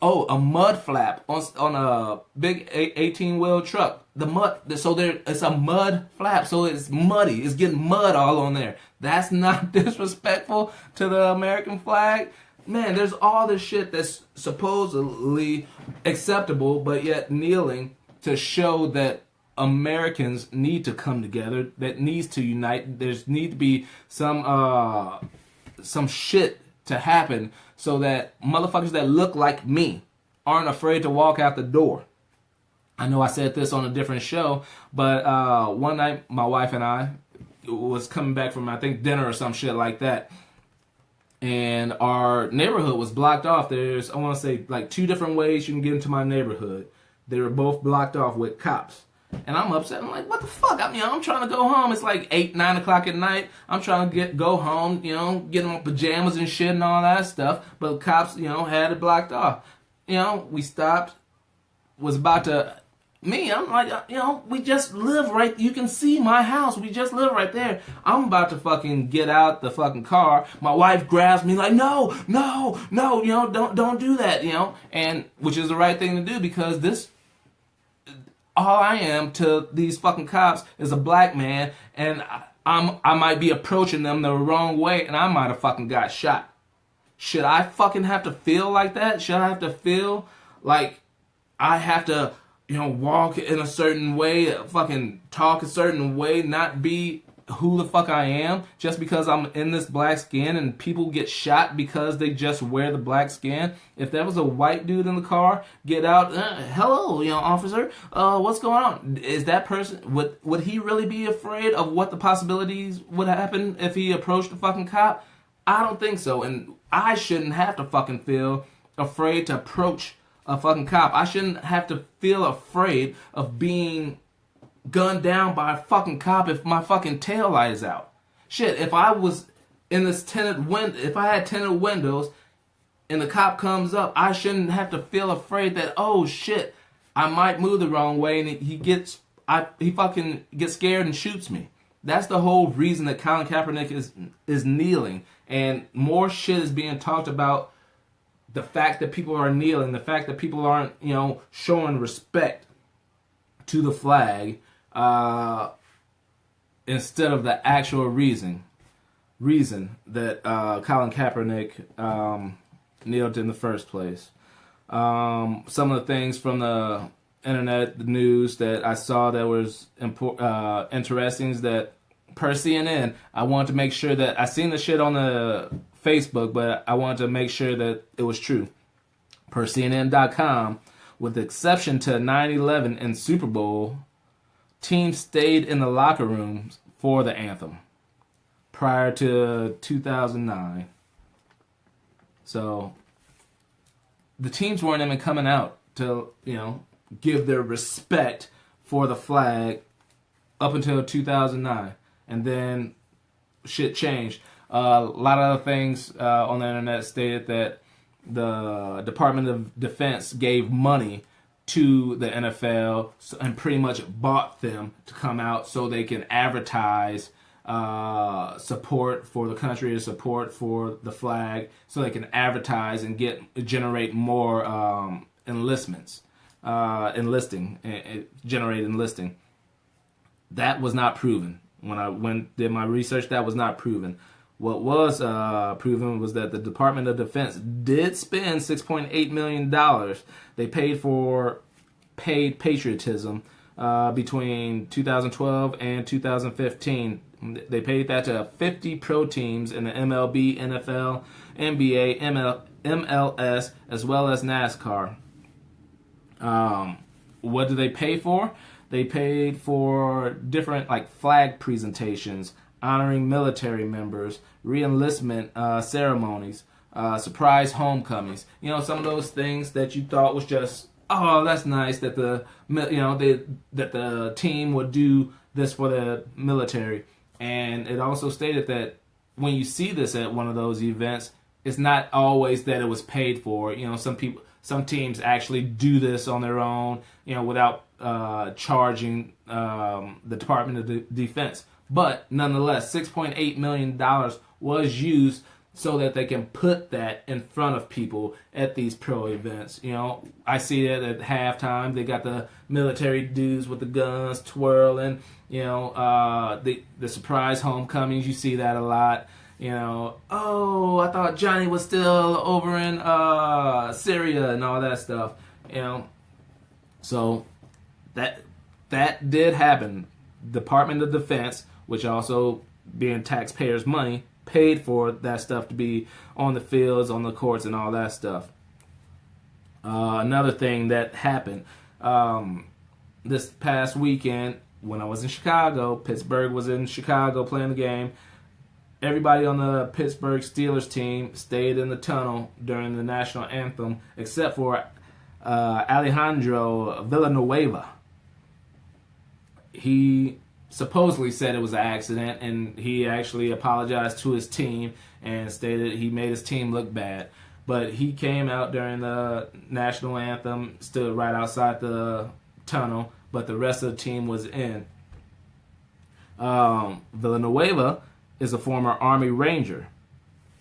Speaker 1: Oh, a mud flap on a big 18-wheel truck. It's a mud flap, so it's muddy. It's getting mud all on there. That's not disrespectful to the American flag. Man, there's all this shit that's supposedly acceptable, but yet kneeling to show that Americans need to come together, that needs to unite. There's need to be some shit to happen so that motherfuckers that look like me aren't afraid to walk out the door. I know I said this on a different show, but one night my wife and I was coming back from, I think, dinner or some shit like that. And our neighborhood was blocked off. There's, I want to say, like 2 different ways you can get into my neighborhood. They were both blocked off with cops. And I'm upset. I'm like, what the fuck? I'm trying to go home. It's like 8, 9 o'clock at night. I'm trying to go home, get in my pajamas and shit and all that stuff. But the cops, had it blocked off. We stopped, was about to... I'm like, we just live right... You can see my house. We just live right there. I'm about to fucking get out the fucking car. My wife grabs me like, no, don't do that, And which is the right thing to do because this... All I am to these fucking cops is a black man, and I might be approaching them the wrong way, and I might have fucking got shot. Should I fucking have to feel like that? Should I have to feel like I have to... walk in a certain way, fucking talk a certain way, not be who the fuck I am just because I'm in this black skin and people get shot because they just wear the black skin. If there was a white dude in the car, get out, hello, officer, what's going on? Is that person, would he really be afraid of what the possibilities would happen if he approached the fucking cop? I don't think so, and I shouldn't have to fucking feel afraid to approach a fucking cop. I shouldn't have to feel afraid of being gunned down by a fucking cop if my fucking tail light is out. Shit, if I was in this if I had tinted windows and the cop comes up, I shouldn't have to feel afraid that, oh shit, I might move the wrong way and he fucking gets scared and shoots me. That's the whole reason that Colin Kaepernick is kneeling, and more shit is being talked about. The fact that people are kneeling, the fact that people aren't, showing respect to the flag, instead of the actual reason that Colin Kaepernick kneeled in the first place. Some of the things from the internet, the news that I saw that was interesting is that per CNN, I wanted to make sure that I seen the shit on the Facebook, but I wanted to make sure that it was true. Per CNN.com, with the exception to 9/11 and Super Bowl, teams stayed in the locker rooms for the anthem prior to 2009. So the teams weren't even coming out to, give their respect for the flag up until 2009. And then shit changed. A lot of other things on the internet stated that the Department of Defense gave money to the NFL and pretty much bought them to come out so they can advertise support for the country, support for the flag, so they can advertise and generate more generate enlisting. That was not proven. When I did my research, that was not proven. What was proven was that the Department of Defense did spend $6.8 million. They paid for paid patriotism between 2012 and 2015. They paid that to 50 pro teams in the MLB, NFL, NBA, MLS, as well as NASCAR. What do they pay for? They paid for different like flag presentations, honoring military members, re-enlistment ceremonies, surprise homecomings. You know, some of those things that you thought was just, oh, that's nice that the that the team would do this for the military. And it also stated that when you see this at one of those events, it's not always that it was paid for. You know, some teams actually do this on their own, you know, without charging the Department of Defense. But nonetheless, $6.8 million was used so that they can put that in front of people at these pro events. You know, I see that at halftime. They got the military dudes with the guns twirling. You know, the surprise homecomings. You see that a lot. You know, oh, I thought Johnny was still over in Syria and all that stuff. You know, so that did happen. Department of Defense, which also being taxpayers' money, paid for that stuff to be on the fields, on the courts, and all that stuff. Another thing that happened this past weekend when I was in Chicago, Pittsburgh was in Chicago playing the game. Everybody on the Pittsburgh Steelers team stayed in the tunnel during the national anthem, except for Alejandro Villanueva. He supposedly said it was an accident, and he actually apologized to his team and stated he made his team look bad. But he came out during the national anthem, stood right outside the tunnel, but the rest of the team was in. Villanueva is a former Army Ranger,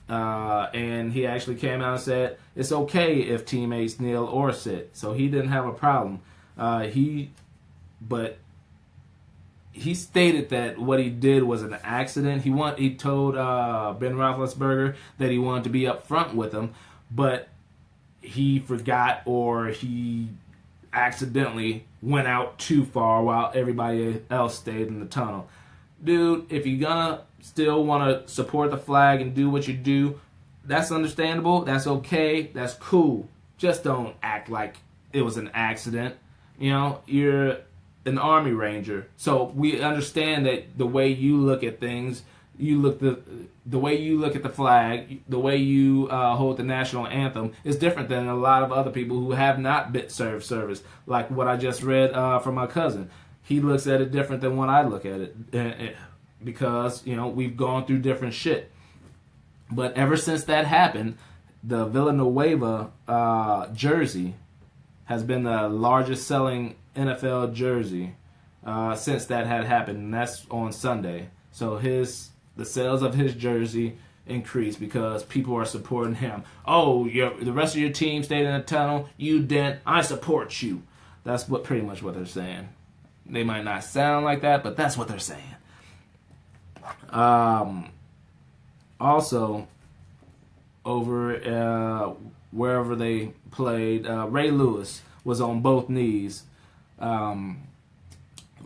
Speaker 1: and he actually came out and said it's okay if teammates kneel or sit, so he didn't have a problem. He stated that what he did was an accident. He told Ben Roethlisberger that he wanted to be up front with him, but he forgot or he accidentally went out too far while everybody else stayed in the tunnel. Dude, if you're gonna still want to support the flag and do what you do, that's understandable. That's okay. That's cool. Just don't act like it was an accident. You know, you're an Army Ranger, so we understand that the way you look at things, the way you look at the flag, the way you hold the national anthem is different than a lot of other people who have not served service. Like what I just read from my cousin, he looks at it different than when I look at it, because you know we've gone through different shit. But ever since that happened, the Villanueva jersey has been the largest selling NFL jersey since that had happened, and that's on Sunday. So the sales of his jersey increased because people are supporting him. Oh, the rest of your team stayed in the tunnel. You didn't. I support you. That's pretty much what they're saying. They might not sound like that, but that's what they're saying. Also, over wherever they played, Ray Lewis was on both knees.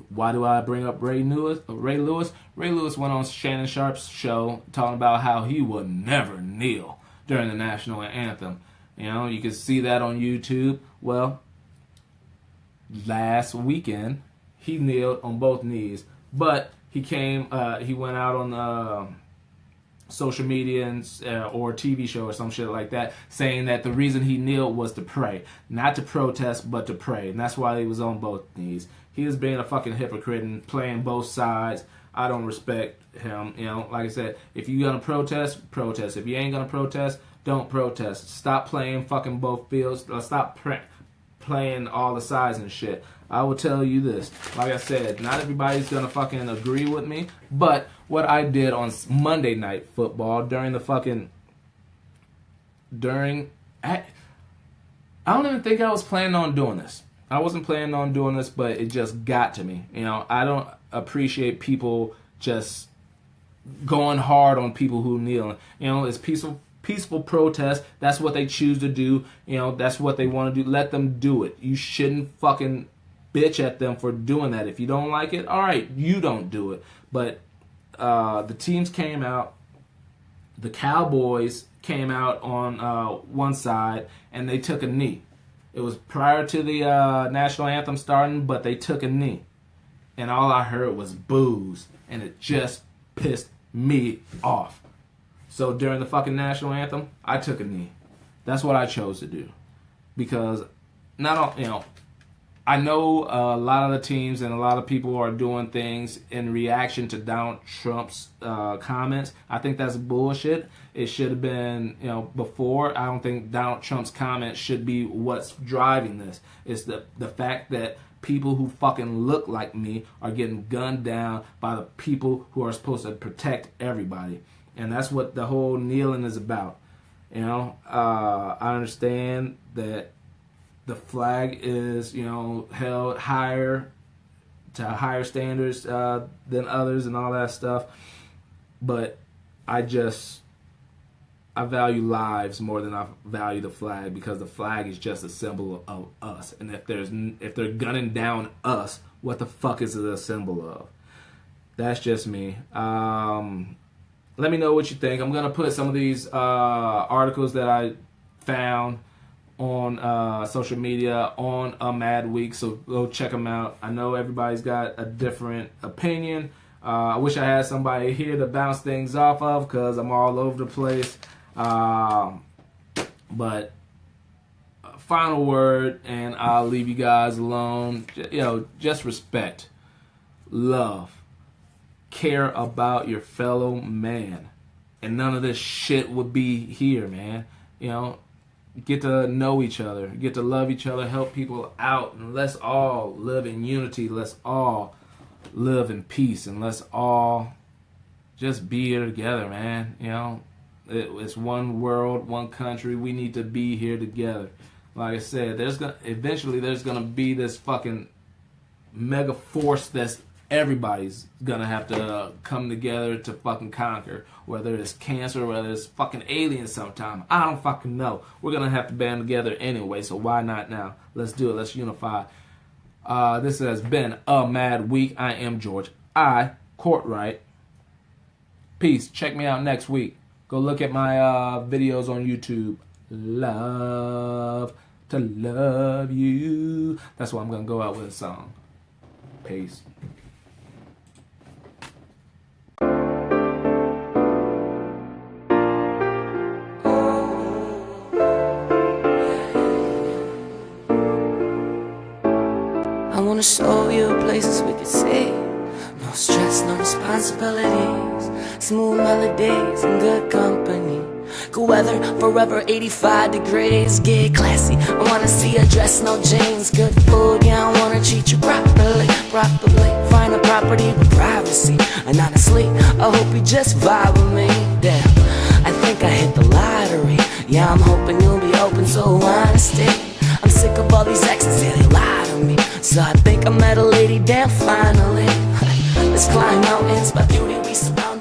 Speaker 1: Why do I bring up Ray Lewis? Ray Lewis went on Shannon Sharp's show talking about how he would never kneel during the national anthem. You know, you can see that on YouTube. Well, last weekend he kneeled on both knees, but he went out on social media or TV show or some shit like that, saying that the reason he kneeled was to pray, not to protest, but to pray, and that's why he was on both knees. He was being a fucking hypocrite and playing both sides. I don't respect him. You know, like I said, if you're gonna protest, protest. If you ain't gonna protest, don't protest. Stop playing fucking both fields. Stop playing all the sides and shit. I will tell you this. Like I said, not everybody's gonna fucking agree with me, but what I did on Monday Night Football I don't even think I was planning on doing this. I wasn't planning on doing this, but it just got to me. You know, I don't appreciate people just going hard on people who kneel. You know, it's peaceful protest. That's what they choose to do. You know, that's what they want to do. Let them do it. You shouldn't fucking bitch at them for doing that. If you don't like it, all right, you don't do it. But the teams came out. The Cowboys came out on one side, and they took a knee. It was prior to the national anthem starting, but they took a knee. And all I heard was boos, and it just pissed me off. So during the fucking national anthem, I took a knee. That's what I chose to do. Because, I know a lot of the teams and a lot of people are doing things in reaction to Donald Trump's comments. I think that's bullshit. It should have been, before. I don't think Donald Trump's comments should be what's driving this. It's the fact that people who fucking look like me are getting gunned down by the people who are supposed to protect everybody. And that's what the whole kneeling is about. I understand that the flag is, held higher to higher standards than others and all that stuff. But I value lives more than I value the flag, because the flag is just a symbol of us. And if they're gunning down us, what the fuck is it a symbol of? That's just me. Let me know what you think. I'm going to put some of these articles that I found on social media on a Mad Week, so go check them out. I know everybody's got a different opinion. I wish I had somebody here to bounce things off of, because I'm all over the place. But final word, and I'll leave you guys alone. Just respect, love, care about your fellow man, and none of this shit would be here, man. Get to know each other, get to love each other, help people out, and let's all live in unity. Let's all live in peace, and let's all just be here together, man. It's one world, one country. We need to be here together. Like I said, eventually there's gonna be this fucking mega force that's everybody's gonna have to come together to fucking conquer. Whether it's cancer, whether it's fucking aliens sometime. I don't fucking know. We're gonna have to band together anyway, so why not now? Let's do it. Let's unify. This has been a Mad Week. I am George Cortright. Peace. Check me out next week. Go look at my videos on YouTube. Love to love you. That's why I'm gonna go out with a song. Peace.
Speaker 2: I wanna show you places we could see. No stress, no responsibilities. Smooth melodies and good company. Good weather, forever 85 degrees. Get classy, I wanna see a dress, no jeans. Good food, yeah, I wanna treat you properly. Find a property with privacy. And honestly, I hope you just vibe with me. Damn, I think I hit the lottery. Yeah, I'm hoping you'll be open to honesty. I'm sick of all these exes, yeah, they lie to me. So I think I met a lady, damn, finally. Let's climb mountains by beauty we surround.